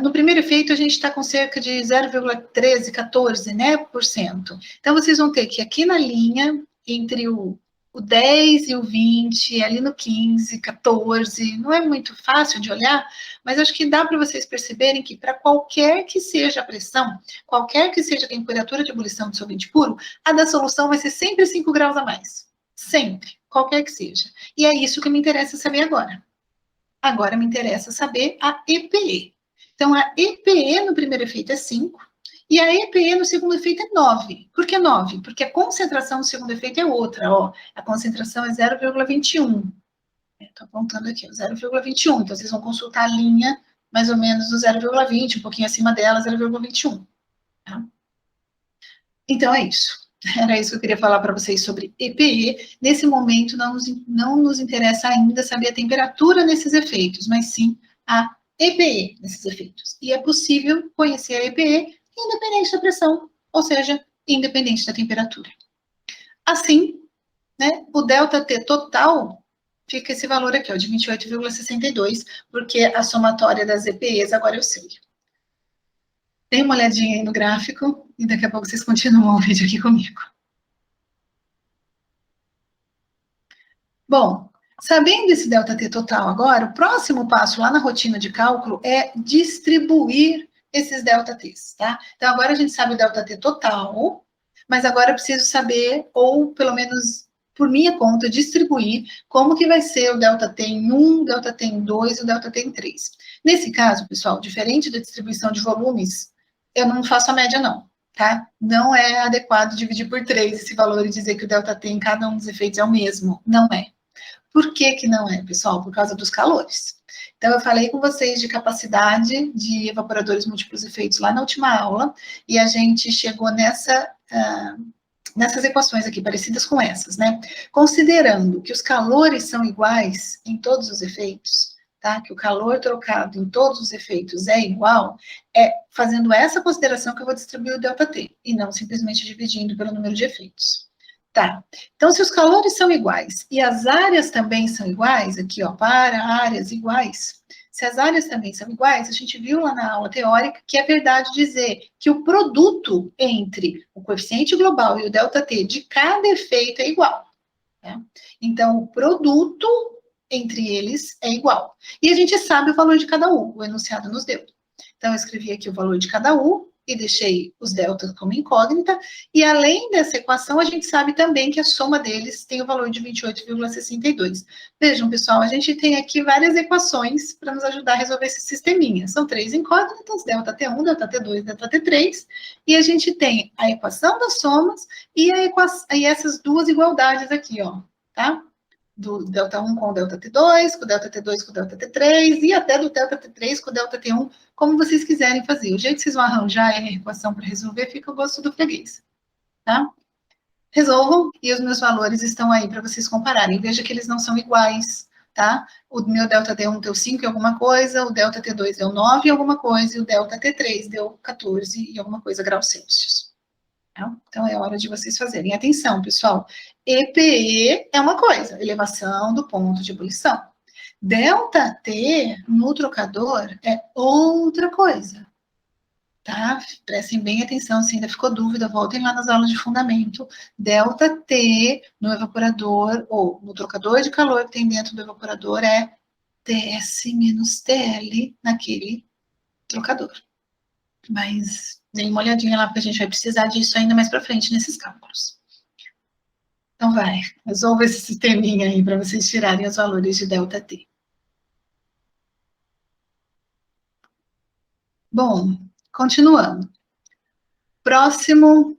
No primeiro efeito, a gente está com cerca de 0,13, 14, né, por cento. Então, vocês vão ter que, aqui na linha, entre o o 10 e o 20, ali no 15, 14, não é muito fácil de olhar, mas acho que dá para vocês perceberem que para qualquer que seja a pressão, qualquer que seja a temperatura de ebulição do solvente puro, a da solução vai ser sempre 5 graus a mais. Sempre, qualquer que seja. E é isso que me interessa saber agora. Agora me interessa saber a EPE. Então, a EPE no primeiro efeito é 5, e a EPE no segundo efeito é 9. Por que 9? Porque a concentração no segundo efeito é outra, ó. A concentração é 0,21. Estou apontando aqui, 0,21. Então, vocês vão consultar a linha mais ou menos do 0,20, um pouquinho acima dela, 0,21. Tá? Então, é isso. Era isso que eu queria falar para vocês sobre EPE. Nesse momento, não nos interessa ainda saber a temperatura nesses efeitos, mas sim a EPE nesses efeitos. E é possível conhecer a EPE independente da pressão, ou seja, independente da temperatura. Assim, né, o ΔT total fica esse valor aqui, ó, de 28,62, porque a somatória das EPEs agora eu sei. Dê uma olhadinha aí no gráfico e daqui a pouco vocês continuam o vídeo aqui comigo. Bom, sabendo esse ΔT total agora, o próximo passo lá na rotina de cálculo é distribuir esses ΔTs, tá? Então, agora a gente sabe o ΔT total, mas agora eu preciso saber, ou pelo menos por minha conta, distribuir como que vai ser o ΔT em 1, o ΔT em 2 e o ΔT em 3. Nesse caso, pessoal, diferente da distribuição de volumes, eu não faço a média, não. Tá? Não é adequado dividir por 3 esse valor e dizer que o ΔT em cada um dos efeitos é o mesmo. Não é. Por que que não é, pessoal? Por causa dos calores. Então, eu falei com vocês de capacidade de evaporadores múltiplos efeitos lá na última aula, e a gente chegou nessas equações aqui, parecidas com essas, né? Considerando que os calores são iguais em todos os efeitos, tá? Que o calor trocado em todos os efeitos é igual, é fazendo essa consideração que eu vou distribuir o ΔT, e não simplesmente dividindo pelo número de efeitos. Tá, então se os calores são iguais e as áreas também são iguais, aqui ó, para áreas iguais, se as áreas também são iguais, a gente viu lá na aula teórica que é verdade dizer que o produto entre o coeficiente global e o ΔT de cada efeito é igual. Né? Então, o produto entre eles é igual. E a gente sabe o valor de cada U, o enunciado nos deu. Então, eu escrevi aqui o valor de cada U, e deixei os deltas como incógnita, e além dessa equação, a gente sabe também que a soma deles tem o valor de 28,62. Vejam, pessoal, a gente tem aqui várias equações para nos ajudar a resolver esse sisteminha. São 3 incógnitas, ΔT1, ΔT2, ΔT3, e a gente tem a equação das somas e essas duas igualdades aqui, ó, tá? Do ΔT1 com o ΔT2, com o ΔT2 com o ΔT3, e até do ΔT3 com o ΔT1, como vocês quiserem fazer. O jeito que vocês vão arranjar a equação para resolver fica o gosto do freguês, tá? Resolvam, e os meus valores estão aí para vocês compararem. Veja que eles não são iguais, tá? O meu ΔT1 deu 5 e alguma coisa, o ΔT2 deu 9 e alguma coisa, e o ΔT3 deu 14 e alguma coisa graus Celsius. Então, é hora de vocês fazerem. Atenção, pessoal. EPE é uma coisa, elevação do ponto de ebulição. ΔT no trocador é outra coisa. Tá? Prestem bem atenção, se ainda ficou dúvida, voltem lá nas aulas de fundamento. ΔT no evaporador, ou no trocador de calor que tem dentro do evaporador, é TS menos TL naquele trocador. Mas dê uma olhadinha lá, porque a gente vai precisar disso ainda mais para frente nesses cálculos. Então vai, resolva esse sisteminha aí para vocês tirarem os valores de ΔT. Bom, continuando. Próximo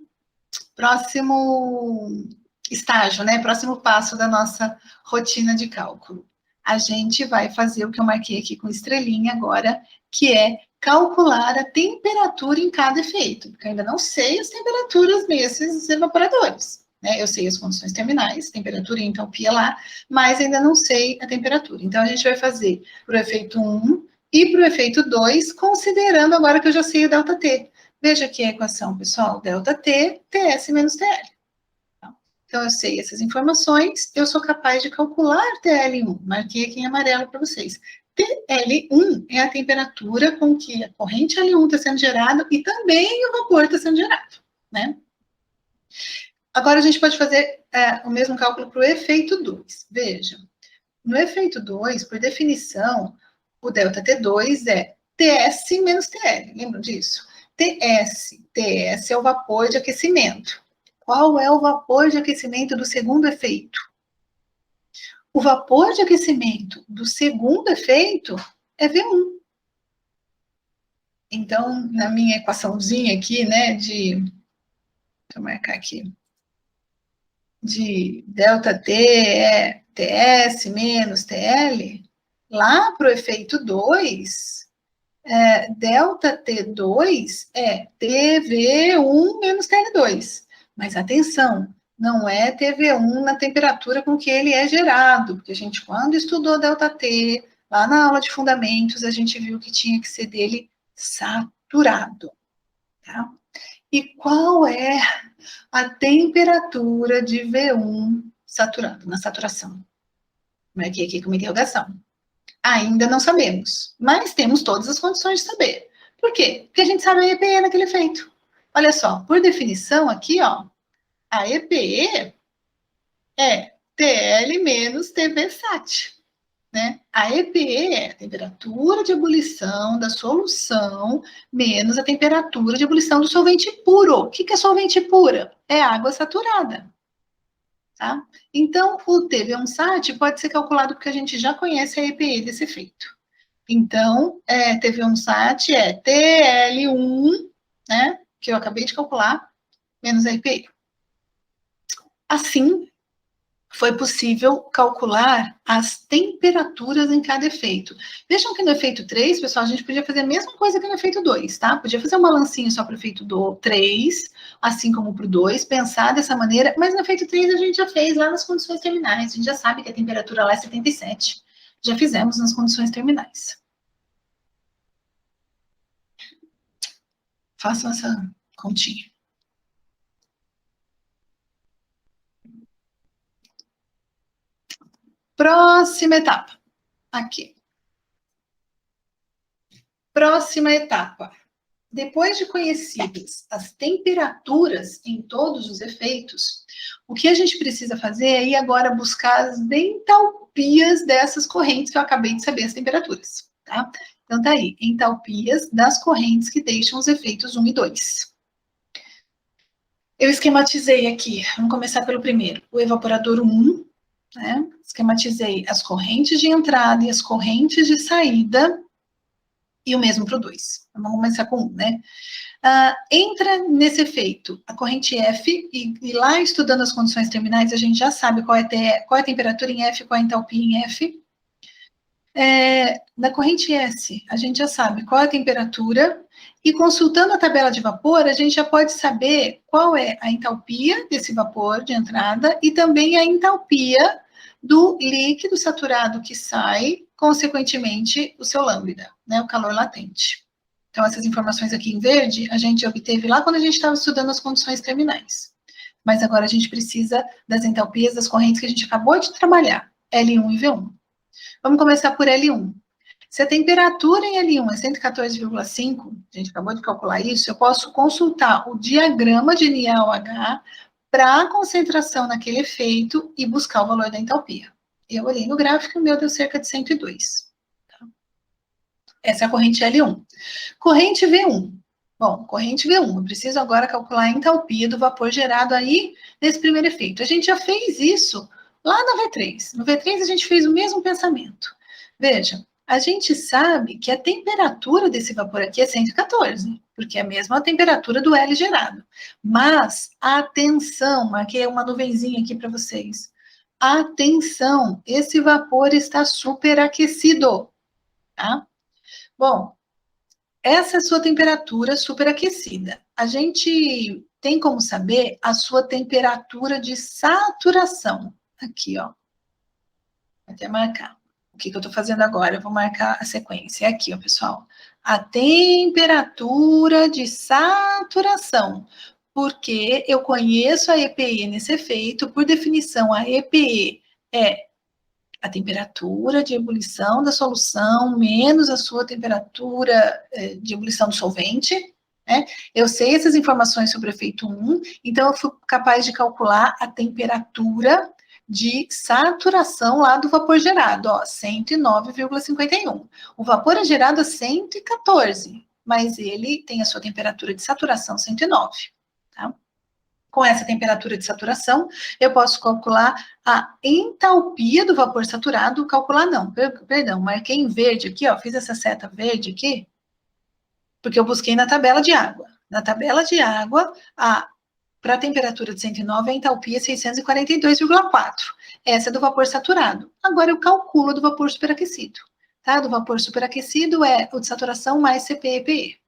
estágio, né? Próximo passo da nossa rotina de cálculo. A gente vai fazer o que eu marquei aqui com estrelinha agora, que é calcular a temperatura em cada efeito, porque eu ainda não sei as temperaturas desses evaporadores. Né? Eu sei as condições terminais, temperatura e enthalpia lá, mas ainda não sei a temperatura. Então, a gente vai fazer para o efeito 1 e para o efeito 2, considerando agora que eu já sei o ΔT. Veja aqui a equação, pessoal, ΔT, TS menos TL. Então, eu sei essas informações, eu sou capaz de calcular TL1. Marquei aqui em amarelo para vocês. TL1 é a temperatura com que a corrente L1 está sendo gerada e também o vapor está sendo gerado, né? Agora a gente pode fazer o mesmo cálculo para o efeito 2. Veja, no efeito 2, por definição, o ΔT2 é TS menos TL. Lembram disso? TS é o vapor de aquecimento. Qual é o vapor de aquecimento do segundo efeito? O vapor de aquecimento do segundo efeito é V1. Então, na minha equaçãozinha aqui, né, deixa eu marcar aqui, de ΔT é TS menos TL, lá para o efeito 2, ΔT2 é TV1 menos TL2. Mas atenção, não é TV1 na temperatura com que ele é gerado, porque a gente, quando estudou ΔT, lá na aula de fundamentos, a gente viu que tinha que ser dele saturado. Tá? E qual é a temperatura de V1 saturado, na saturação? Marquei aqui com uma interrogação. Ainda não sabemos, mas temos todas as condições de saber. Por quê? Porque a gente sabe a EPE naquele efeito. Olha só, por definição aqui, ó, a EPE é TL menos TVSAT. Né? A EPE é a temperatura de ebulição da solução menos a temperatura de ebulição do solvente puro. O que é solvente pura? É água saturada. Tá? Então, o TV1SAT pode ser calculado porque a gente já conhece a EPE desse efeito. Então, TV1SAT é TL1, né, que eu acabei de calcular, menos a EPE. Assim, foi possível calcular as temperaturas em cada efeito. Vejam que no efeito 3, pessoal, a gente podia fazer a mesma coisa que no efeito 2, tá? Podia fazer um balancinho só para o efeito 3, assim como para o 2, pensar dessa maneira, mas no efeito 3 a gente já fez lá nas condições terminais, a gente já sabe que a temperatura lá é 77. Já fizemos nas condições terminais. Façam essa continha. Próxima etapa. Aqui. Próxima etapa. Depois de conhecidas as temperaturas em todos os efeitos, o que a gente precisa fazer é ir agora buscar as entalpias dessas correntes que eu acabei de saber as temperaturas, tá? Então tá aí, entalpias das correntes que deixam os efeitos 1 e 2. Eu esquematizei aqui, vamos começar pelo primeiro, o evaporador 1, né? Esquematizei as correntes de entrada e as correntes de saída, e o mesmo para o 2. Vamos começar com 1, né? Entra nesse efeito a corrente F, e lá estudando as condições terminais, a gente já sabe qual é a temperatura em F, qual é a entalpia em F. Na corrente S, a gente já sabe qual é a temperatura, e consultando a tabela de vapor, a gente já pode saber qual é a entalpia desse vapor de entrada e também a entalpia do líquido saturado que sai, consequentemente, o seu lambda, né, o calor latente. Então, essas informações aqui em verde, a gente obteve lá quando a gente estava estudando as condições terminais. Mas agora a gente precisa das entalpias das correntes que a gente acabou de trabalhar, L1 e V1. Vamos começar por L1. Se a temperatura em L1 é 114,5, a gente acabou de calcular isso, eu posso consultar o diagrama de NaOH para a concentração naquele efeito e buscar o valor da entalpia. Eu olhei no gráfico e o meu deu cerca de 102. Tá? Essa é a corrente L1. Corrente V1. Bom, corrente V1, eu preciso agora calcular a entalpia do vapor gerado aí nesse primeiro efeito. A gente já fez isso lá no V3. No V3 a gente fez o mesmo pensamento. Veja, a gente sabe que a temperatura desse vapor aqui é 114, porque é a mesma temperatura do L gerado. Mas, atenção, marquei uma nuvenzinha aqui para vocês. Atenção, esse vapor está superaquecido, tá? Bom, essa é a sua temperatura superaquecida. A gente tem como saber a sua temperatura de saturação. Aqui, ó. Vou até marcar. O que eu estou fazendo agora? Eu vou marcar a sequência. É aqui, ó, pessoal. A temperatura de saturação. Porque eu conheço a EPE nesse efeito, por definição, a EPE é a temperatura de ebulição da solução menos a sua temperatura de ebulição do solvente, né? Eu sei essas informações sobre o efeito 1, então eu fui capaz de calcular a temperatura de saturação lá do vapor gerado, ó, 109,51. O vapor é gerado a 114, mas ele tem a sua temperatura de saturação 109, tá? Com essa temperatura de saturação, eu posso calcular a entalpia do vapor saturado, calcular não, perdão, marquei em verde aqui, ó, fiz essa seta verde aqui, porque eu busquei na tabela de água. Na tabela de água, para a temperatura de 109, a entalpia é 642,4. Essa é do vapor saturado. Agora eu calculo do vapor superaquecido. Tá? Do vapor superaquecido é o de saturação mais CP/PE.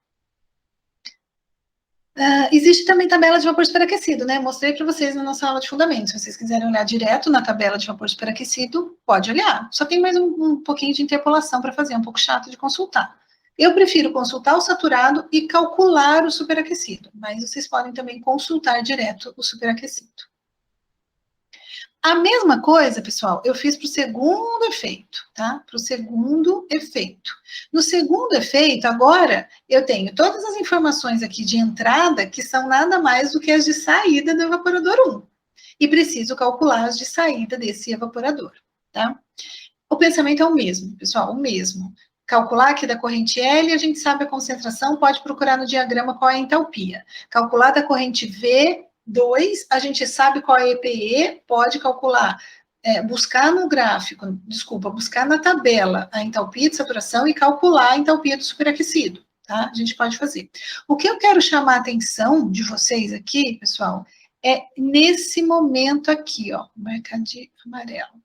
Existe também tabela de vapor superaquecido, né? Mostrei para vocês na nossa aula de fundamentos. Se vocês quiserem olhar direto na tabela de vapor superaquecido, pode olhar. Só tem mais um pouquinho de interpolação para fazer, um pouco chato de consultar. Eu prefiro consultar o saturado e calcular o superaquecido, mas vocês podem também consultar direto o superaquecido. A mesma coisa, pessoal, eu fiz para o segundo efeito, tá? Para o segundo efeito. No segundo efeito, agora, eu tenho todas as informações aqui de entrada, que são nada mais do que as de saída do evaporador 1. E preciso calcular as de saída desse evaporador, tá? O pensamento é o mesmo, pessoal, o mesmo. Calcular aqui da corrente L, a gente sabe a concentração, pode procurar no diagrama qual é a entalpia. Calcular da corrente V2, a gente sabe qual é a EPE, pode calcular, buscar no gráfico, buscar na tabela a entalpia de saturação e calcular a entalpia do superaquecido, tá? A gente pode fazer. O que eu quero chamar a atenção de vocês aqui, pessoal, é nesse momento aqui, ó, marcadinho amarelo.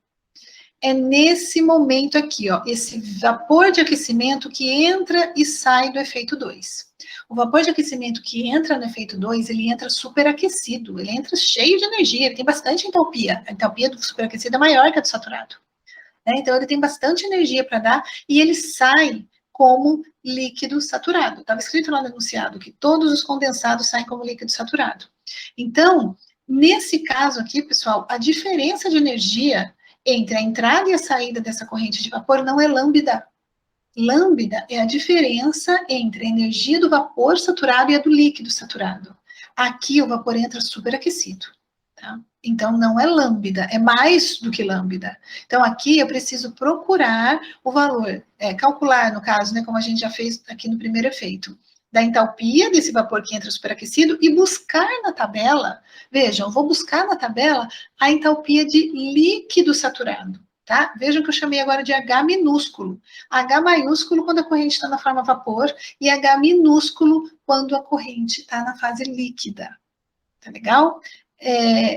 É nesse momento aqui, ó, esse vapor de aquecimento que entra e sai do efeito 2. O vapor de aquecimento que entra no efeito 2, ele entra superaquecido, ele entra cheio de energia, ele tem bastante entalpia. A entalpia do superaquecido é maior que a do saturado. Né? Então, ele tem bastante energia para dar e ele sai como líquido saturado. Estava escrito lá no enunciado que todos os condensados saem como líquido saturado. Então, nesse caso aqui, pessoal, a diferença de energia entre a entrada e a saída dessa corrente de vapor não é lambda. Lambda é a diferença entre a energia do vapor saturado e a do líquido saturado. Aqui o vapor entra superaquecido, tá? Então não é lambda, é mais do que lambda. Então aqui eu preciso procurar o valor, calcular no caso, né, como a gente já fez aqui no primeiro efeito, da entalpia desse vapor que entra superaquecido e buscar na tabela, vejam, eu vou buscar na tabela a entalpia de líquido saturado, tá? Vejam que eu chamei agora de H minúsculo. H maiúsculo quando a corrente está na forma vapor e H minúsculo quando a corrente está na fase líquida. Tá legal?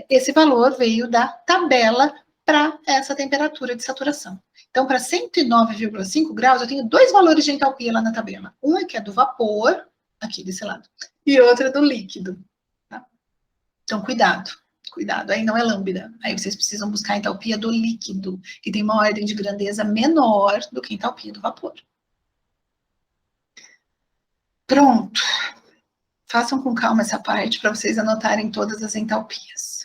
Esse valor veio da tabela para essa temperatura de saturação. Então, para 109,5 graus, eu tenho dois valores de entalpia lá na tabela. Um é que é do vapor, aqui desse lado, e outro é do líquido. Tá? Então, cuidado, cuidado. Aí não é lambda. Aí vocês precisam buscar a entalpia do líquido, que tem uma ordem de grandeza menor do que a entalpia do vapor. Pronto. Façam com calma essa parte para vocês anotarem todas as entalpias.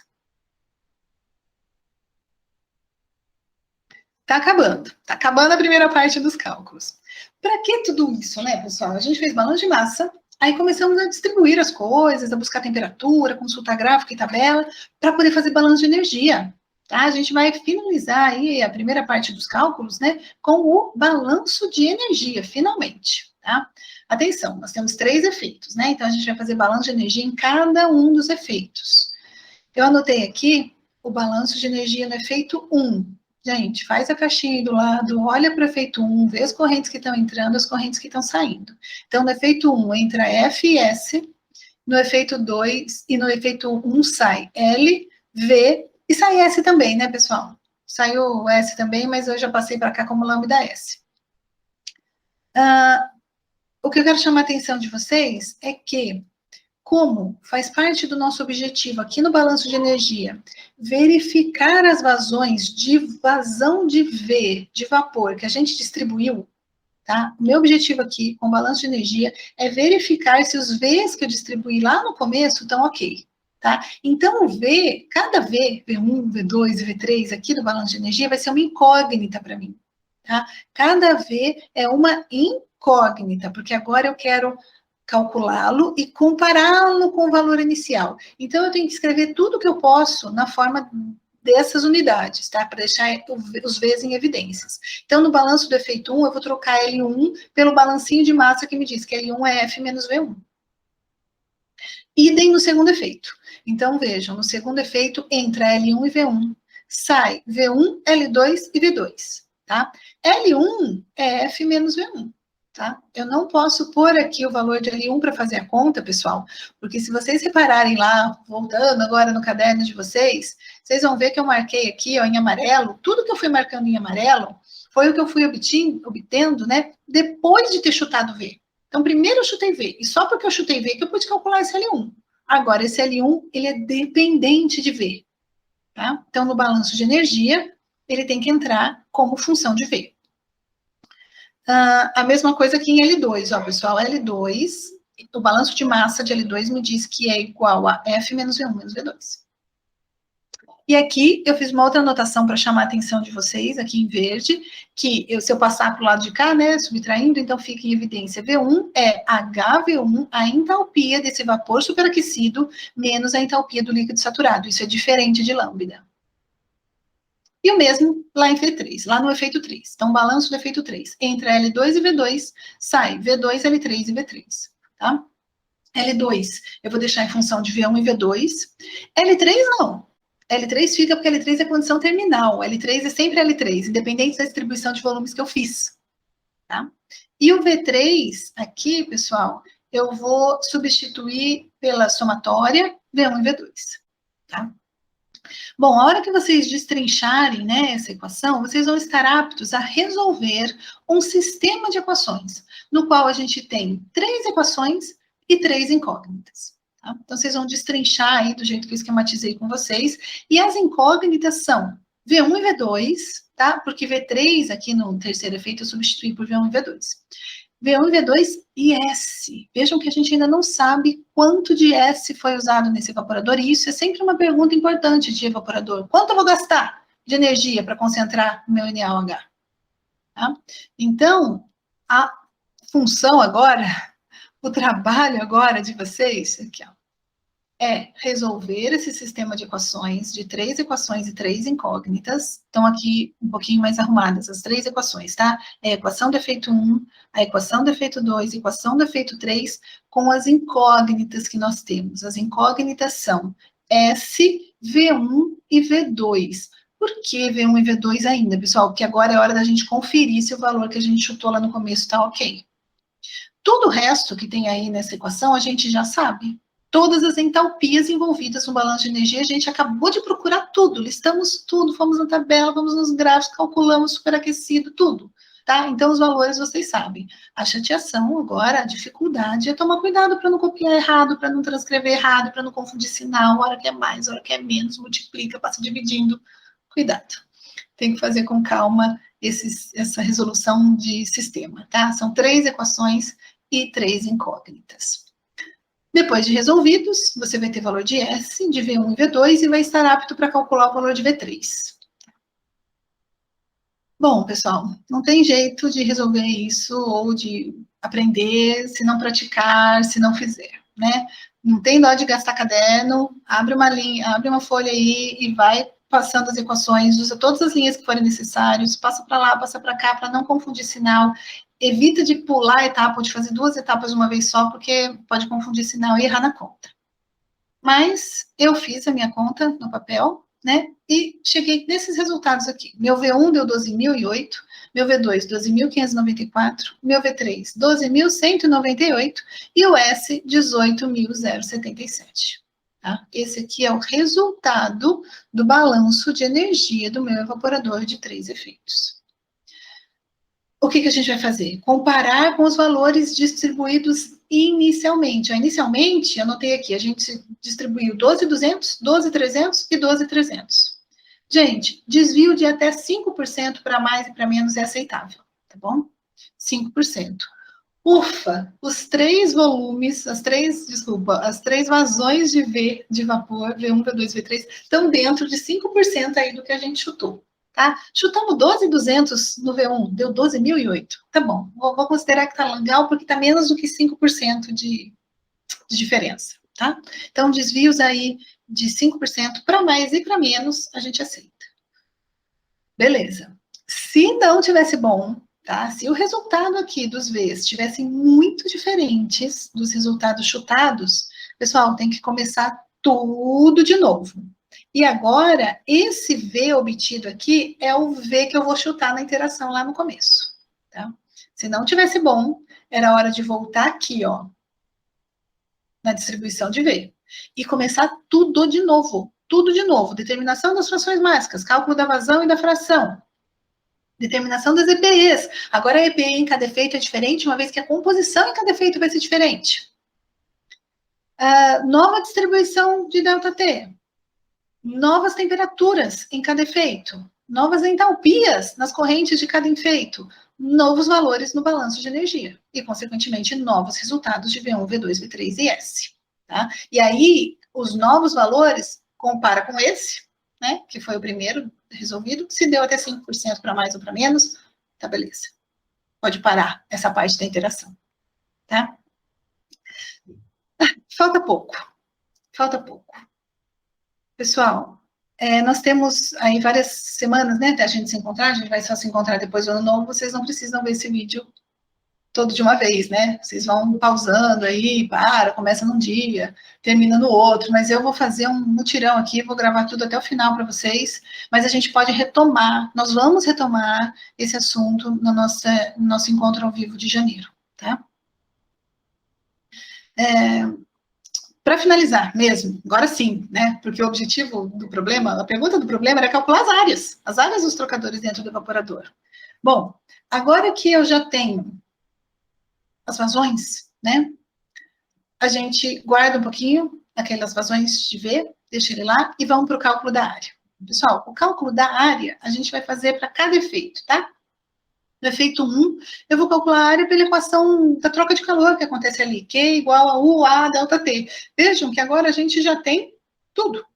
Tá acabando a primeira parte dos cálculos. Para que tudo isso, né, pessoal? A gente fez balanço de massa, aí começamos a distribuir as coisas, a buscar temperatura, consultar gráfico e tabela, para poder fazer balanço de energia. Tá? A gente vai finalizar aí a primeira parte dos cálculos, né, com o balanço de energia, finalmente. Tá? Atenção, nós temos 3 efeitos, né? Então a gente vai fazer balanço de energia em cada um dos efeitos. Eu anotei aqui o balanço de energia no efeito 1. Gente, faz a caixinha aí do lado, olha para o efeito 1, vê as correntes que estão entrando, as correntes que estão saindo. Então, no efeito 1 entra F e S, no efeito 2 e no efeito 1 sai L, V e sai S também, né, pessoal? Saiu S também, mas eu já passei para cá como lambda S. O que eu quero chamar a atenção de vocês é que, como faz parte do nosso objetivo aqui no balanço de energia, verificar as vazões de vazão de V, de vapor, que a gente distribuiu, tá? O meu objetivo aqui com o balanço de energia é verificar se os Vs que eu distribuí lá no começo estão ok, tá? Então, o V, cada V, V1, V2, V3 aqui do balanço de energia vai ser uma incógnita para mim, tá? Cada V é uma incógnita, porque agora eu quero calculá-lo e compará-lo com o valor inicial. Então, eu tenho que escrever tudo que eu posso na forma dessas unidades, tá? Para deixar os V's em evidências. Então, no balanço do efeito 1, eu vou trocar L1 pelo balancinho de massa que me diz que L1 é F menos V1. Idem no segundo efeito. Então, vejam, no segundo efeito, entra L1 e V1. Sai V1, L2 e V2, tá? L1 é F menos V1. Tá? Eu não posso pôr aqui o valor de L1 para fazer a conta, pessoal, porque se vocês repararem lá, voltando agora no caderno de vocês, vocês vão ver que eu marquei aqui, ó, em amarelo, tudo que eu fui marcando em amarelo foi o que eu fui obtendo, né, depois de ter chutado V. Então, primeiro eu chutei V, e só porque eu chutei V que eu pude calcular esse L1. Agora, esse L1, ele é dependente de V, tá? Então, no balanço de energia, ele tem que entrar como função de V. A mesma coisa aqui em L2, ó, pessoal, L2, o balanço de massa de L2 me diz que é igual a F menos V1 menos V2. E aqui eu fiz uma outra anotação para chamar a atenção de vocês, aqui em verde, que se eu passar para o lado de cá, né, subtraindo, então fica em evidência V1 é HV1, a entalpia desse vapor superaquecido, menos a entalpia do líquido saturado. Isso é diferente de lambda. E o mesmo lá em V3, lá no efeito 3. Então, balanço do efeito 3. Entra L2 e V2, sai V2, L3 e V3, tá? L2, eu vou deixar em função de V1 e V2. L3, não. L3 fica porque L3 é condição terminal. L3 é sempre L3, independente da distribuição de volumes que eu fiz, tá? E o V3, aqui, pessoal, eu vou substituir pela somatória V1 e V2, tá? Bom, a hora que vocês destrincharem, né, essa equação, vocês vão estar aptos a resolver um sistema de equações, no qual a gente tem 3 equações e 3 incógnitas. Tá? Então, vocês vão destrinchar aí do jeito que eu esquematizei com vocês, e as incógnitas são V1 e V2, tá? Porque V3 aqui no terceiro efeito eu substituí por V1 e V2. V1 e V2 e S. Vejam que a gente ainda não sabe quanto de S foi usado nesse evaporador, e isso é sempre uma pergunta importante de evaporador. Quanto eu vou gastar de energia para concentrar o meu NaOH? Tá? Então, a função agora, o trabalho agora de vocês, aqui, ó, é resolver esse sistema de equações, de 3 equações e 3 incógnitas. Estão aqui um pouquinho mais arrumadas as 3 equações, tá? É a equação do efeito 1, a equação do efeito 2, a equação do efeito 3, com as incógnitas que nós temos. As incógnitas são S, V1 e V2. Por que V1 e V2 ainda, pessoal? Porque agora é hora da gente conferir se o valor que a gente chutou lá no começo está ok. Tudo o resto que tem aí nessa equação, a gente já sabe. Todas as entalpias envolvidas no balanço de energia, a gente acabou de procurar tudo, listamos tudo, fomos na tabela, vamos nos gráficos, calculamos superaquecido, tudo, tá? Então, os valores vocês sabem. A chateação agora, a dificuldade é tomar cuidado para não copiar errado, para não transcrever errado, para não confundir sinal, hora que é mais, hora que é menos, multiplica, passa dividindo. Cuidado. Tem que fazer com calma essa resolução de sistema, tá? São 3 equações e 3 incógnitas. Depois de resolvidos, você vai ter valor de S, de V1 e V2, e vai estar apto para calcular o valor de V3. Bom, pessoal, não tem jeito de resolver isso ou de aprender se não praticar, se não fizer, né? Não tem dó de gastar caderno, abre uma linha, abre uma folha aí e vai passando as equações, usa todas as linhas que forem necessárias, passa para lá, passa para cá, para não confundir sinal. Evita de pular a etapa ou de fazer 2 etapas de uma vez só, porque pode confundir sinal e errar na conta. Mas eu fiz a minha conta no papel, né? E cheguei nesses resultados aqui. Meu V1 deu 12.008, meu V2 12.594, meu V3 12.198 e o S 18.077. Tá? Esse aqui é o resultado do balanço de energia do meu evaporador de 3 efeitos. O que a gente vai fazer? Comparar com os valores distribuídos inicialmente. Inicialmente, anotei aqui, a gente distribuiu 12.200, 12.300 e 12.300. Gente, desvio de até 5% para mais e para menos é aceitável, tá bom? 5%. Ufa, os 3 volumes, as três vazões de V, de vapor, V1, V2, V3, estão dentro de 5% aí do que a gente chutou, tá? Chutamos 12.200 no V1, deu 12.008. Tá bom, vou considerar que tá legal, porque tá menos do que 5% de diferença, tá? Então, desvios aí de 5% para mais e para menos, a gente aceita. Beleza. Se não tivesse bom, tá? Se o resultado aqui dos Vs estivessem muito diferentes dos resultados chutados, pessoal, tem que começar tudo de novo. E agora, esse V obtido aqui é o V que eu vou chutar na interação lá no começo, tá? Se não tivesse bom, era hora de voltar aqui, ó, na distribuição de V. E começar tudo de novo. Tudo de novo. Determinação das frações mágicas, cálculo da vazão e da fração. Determinação das EPEs. Agora a EPE em cada efeito é diferente, uma vez que a composição em cada efeito vai ser diferente. Nova distribuição de ΔT. Novas temperaturas em cada efeito. Novas entalpias nas correntes de cada efeito. Novos valores no balanço de energia. E, consequentemente, novos resultados de V1, V2, V3 e S. Tá? E aí, os novos valores, compara com esse, né, que foi o primeiro resolvido, se deu até 5% para mais ou para menos, tá beleza. Pode parar essa parte da interação. Tá? Falta pouco. Falta pouco. Pessoal, nós temos aí várias semanas, né, até a gente se encontrar, a gente vai só se encontrar depois do ano novo, vocês não precisam ver esse vídeo todo de uma vez, né? Vocês vão pausando aí, começa num dia, termina no outro, mas eu vou fazer um mutirão aqui, vou gravar tudo até o final para vocês, mas a gente pode retomar, nós vamos retomar esse assunto no nosso encontro ao vivo de janeiro, tá? Para finalizar mesmo, agora sim, né? Porque o objetivo do problema, a pergunta do problema era calcular as áreas dos trocadores dentro do evaporador. Bom, agora que eu já tenho as vazões, né? A gente guarda um pouquinho aquelas vazões de V, deixa ele lá e vamos para o cálculo da área. Pessoal, o cálculo da área a gente vai fazer para cada efeito, tá? No efeito 1, eu vou calcular a área pela equação da troca de calor que acontece ali, Q igual a UA delta T. Vejam que agora a gente já tem tudo,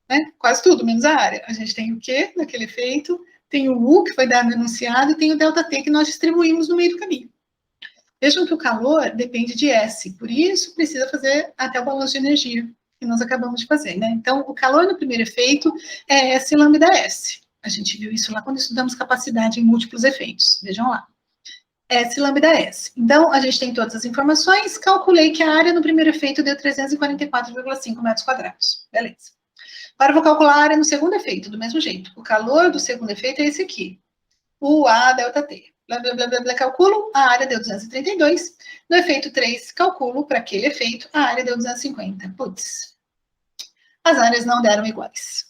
né? Quase tudo, menos a área. A gente tem o Q naquele efeito, tem o U que foi dado no enunciado e tem o delta T que nós distribuímos no meio do caminho. Vejam que o calor depende de S, por isso precisa fazer até o balanço de energia, que nós acabamos de fazer, né? Então, o calor no primeiro efeito é S lambda S. A gente viu isso lá quando estudamos capacidade em múltiplos efeitos. Vejam lá. S lambda S. Então, a gente tem todas as informações, calculei que a área no primeiro efeito deu 344,5 metros quadrados. Beleza. Agora, eu vou calcular a área no segundo efeito, do mesmo jeito. O calor do segundo efeito é esse aqui. UA delta T. Blá, blá, blá, blá, blá, calculo, a área deu 232. No efeito 3, calculo, para aquele efeito, a área deu 250. Putz, as áreas não deram iguais.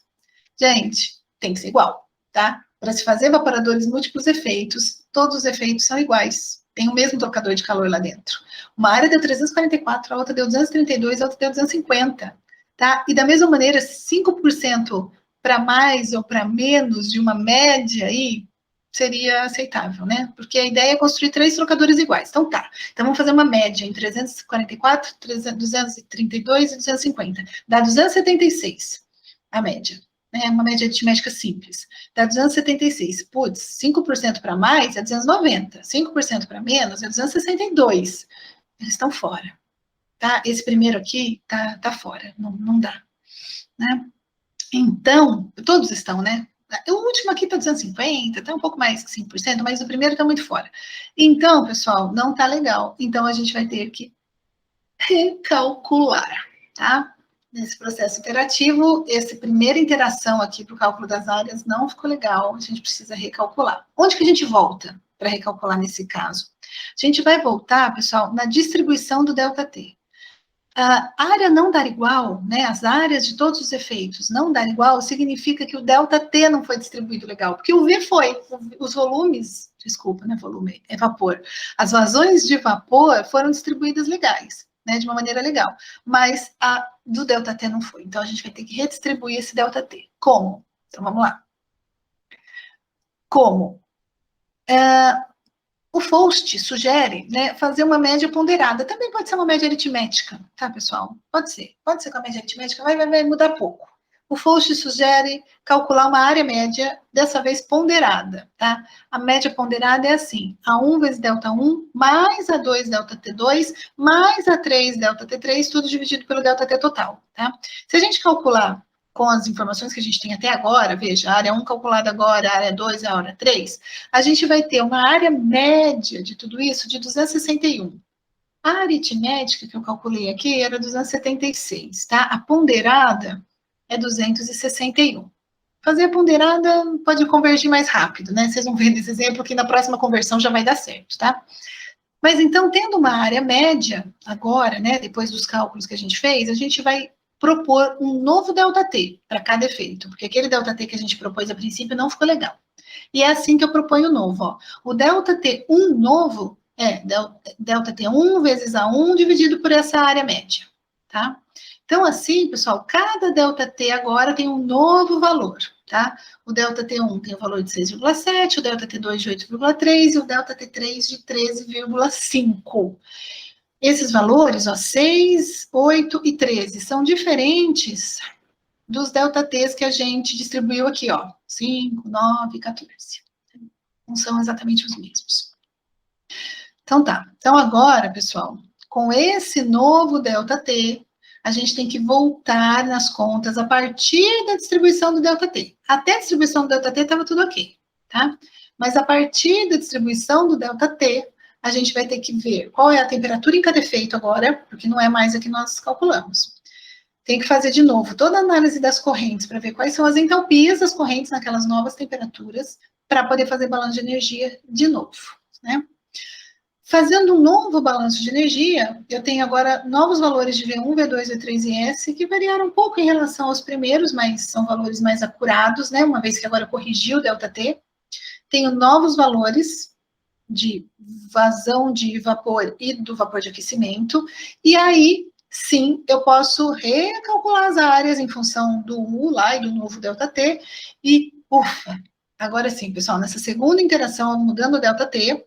Gente, tem que ser igual, tá? Para se fazer evaporadores múltiplos efeitos, todos os efeitos são iguais. Tem o mesmo trocador de calor lá dentro. Uma área deu 344, a outra deu 232, a outra deu 250. Tá? E da mesma maneira, 5% para mais ou para menos de uma média aí, seria aceitável, né? Porque a ideia é construir 3 trocadores iguais. Então tá. Então vamos fazer uma média em 344, 232 e 250. Dá 276 a média. É uma média aritmética simples. Dá 276. Putz, 5% para mais é 290. 5% para menos é 262. Eles estão fora. Tá? Esse primeiro aqui tá fora. Não dá. Né? Então, todos estão, né? O último aqui está 250, está um pouco mais que 5%, mas o primeiro está muito fora. Então, pessoal, não está legal. Então, a gente vai ter que recalcular, tá? Nesse processo interativo, essa primeira interação aqui para o cálculo das áreas não ficou legal, a gente precisa recalcular. Onde que a gente volta para recalcular nesse caso? A gente vai voltar, pessoal, na distribuição do ΔT. A área não dar igual, né, as áreas de todos os efeitos não dar igual, significa que o ΔT não foi distribuído legal, porque o V foi, os volumes, desculpa, né, volume, é vapor, as vazões de vapor foram distribuídas legais, né, de uma maneira legal, mas a do ΔT não foi, então a gente vai ter que redistribuir esse ΔT. Como? Então vamos lá. Como? O Faust sugere, né, fazer uma média ponderada. Também pode ser uma média aritmética, tá, pessoal? Pode ser com a média aritmética, vai mudar pouco. o FOSH sugere calcular uma área média, dessa vez ponderada, tá? A média ponderada é assim, A1 vezes ΔT1, mais A2 ΔT2, mais A3 ΔT3, tudo dividido pelo ΔT total, tá? Se a gente calcular com as informações que a gente tem até agora, veja, a área 1 calculada agora, a área 2, a área 3, a gente vai ter uma área média de tudo isso de 261. A aritmética que eu calculei aqui era 276, tá? A ponderada é 261. Fazer a ponderada pode convergir mais rápido, né? Vocês vão ver nesse exemplo que na próxima conversão já vai dar certo, tá? Mas então, tendo uma área média agora, né, depois dos cálculos que a gente fez, a gente vai propor um novo ΔT para cada efeito, porque aquele ΔT que a gente propôs a princípio não ficou legal. E é assim que eu proponho o novo, ó. O ΔT1 novo é ΔT1 vezes A1 dividido por essa área média, tá? Então, assim, pessoal, cada ΔT agora tem um novo valor, tá? O ΔT1 tem o valor de 6,7, o ΔT2 de 8,3 e o ΔT3 de 13,5. Esses valores, ó, 6, 8 e 13, são diferentes dos ΔTs que a gente distribuiu aqui, ó, 5, 9, 14. Não são exatamente os mesmos. Então tá. Então agora, pessoal, com esse novo ΔT, a gente tem que voltar nas contas a partir da distribuição do ΔT. Até a distribuição do ΔT estava tudo ok, tá? Mas a partir da distribuição do ΔT, a gente vai ter que ver qual é a temperatura em cada efeito agora, porque não é mais a que nós calculamos. Tem que fazer de novo toda a análise das correntes para ver quais são as entalpias das correntes naquelas novas temperaturas, para poder fazer balanço de energia de novo, né? Fazendo um novo balanço de energia, eu tenho agora novos valores de V1, V2, V3 e S, que variaram um pouco em relação aos primeiros, mas são valores mais acurados, né? Uma vez que agora corrigiu o ΔT. Tenho novos valores de vazão de vapor e do vapor de aquecimento, e aí, sim, eu posso recalcular as áreas em função do U lá e do novo ΔT, e, ufa, agora sim, pessoal, nessa segunda interação, mudando o ΔT,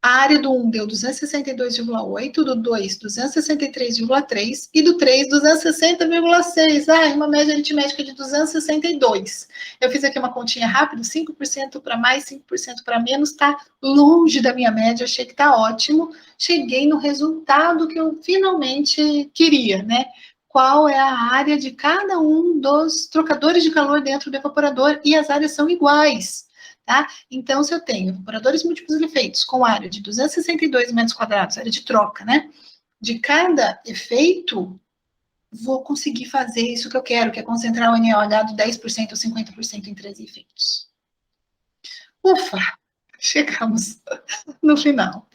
a área do 1 deu 262,8, do 2, 263,3 e do 3, 260,6. Ah, uma média aritmética de 262. Eu fiz aqui uma continha rápida, 5% para mais, 5% para menos, tá longe da minha média, achei que tá ótimo. Cheguei no resultado que eu finalmente queria, né? Qual é a área de cada um dos trocadores de calor dentro do evaporador, e as áreas são iguais. Tá? Então, se eu tenho evaporadores múltiplos de efeitos com área de 262 metros quadrados, área de troca, né? De cada efeito, vou conseguir fazer isso que eu quero, que é concentrar o NaOH do 10% ou 50% em 13 efeitos. Ufa! Chegamos no final.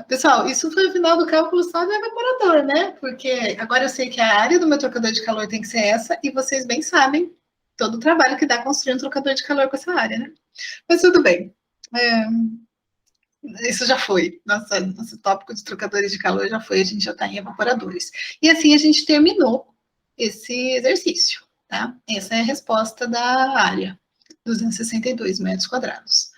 Pessoal, isso foi o final do cálculo só do evaporador, né? Porque agora eu sei que a área do meu trocador de calor tem que ser essa, e vocês bem sabem todo o trabalho que dá construir um trocador de calor com essa área, né? Mas tudo bem. Isso já foi. Nosso tópico de trocadores de calor já foi, a gente já está em evaporadores. E assim a gente terminou esse exercício, tá? Essa é a resposta da área, 262 metros quadrados.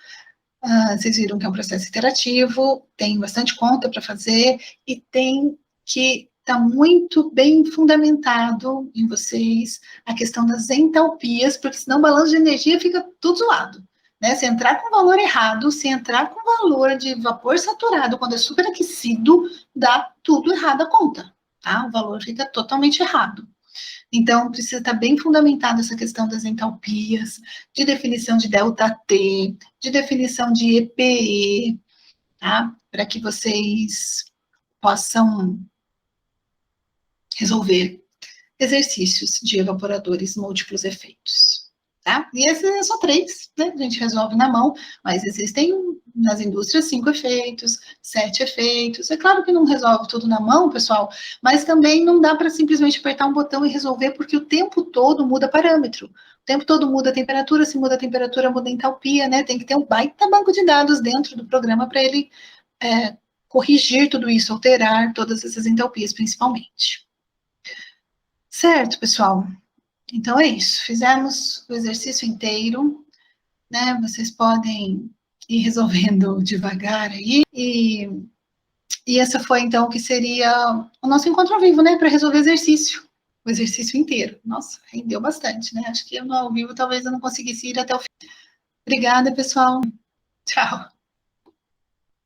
Vocês viram que é um processo iterativo, tem bastante conta para fazer e tem que estar muito bem fundamentado em vocês a questão das entalpias, porque senão o balanço de energia fica tudo zoado. Né? Se entrar com valor errado, se entrar com valor de vapor saturado, quando é superaquecido, dá tudo errado a conta. Tá? O valor fica totalmente errado. Então, precisa estar bem fundamentada essa questão das entalpias, de definição de ΔT, de definição de EPE, tá? Para que vocês possam resolver exercícios de evaporadores múltiplos efeitos. Tá? E esses são 3, né? A gente resolve na mão, mas existem nas indústrias 5 efeitos, 7 efeitos. É claro que não resolve tudo na mão, pessoal, mas também não dá para simplesmente apertar um botão e resolver, porque o tempo todo muda parâmetro. O tempo todo muda a temperatura, se muda a temperatura, muda a entalpia, né? Tem que ter um baita banco de dados dentro do programa para ele corrigir tudo isso, alterar todas essas entalpias, principalmente. Certo, pessoal? Então é isso, fizemos o exercício inteiro, né? Vocês podem ir resolvendo devagar aí, e essa foi então o que seria o nosso encontro ao vivo, né? Para resolver exercício, o exercício inteiro. Nossa, rendeu bastante, né? Acho que no ao vivo talvez eu não conseguisse ir até o fim. Obrigada, pessoal. Tchau.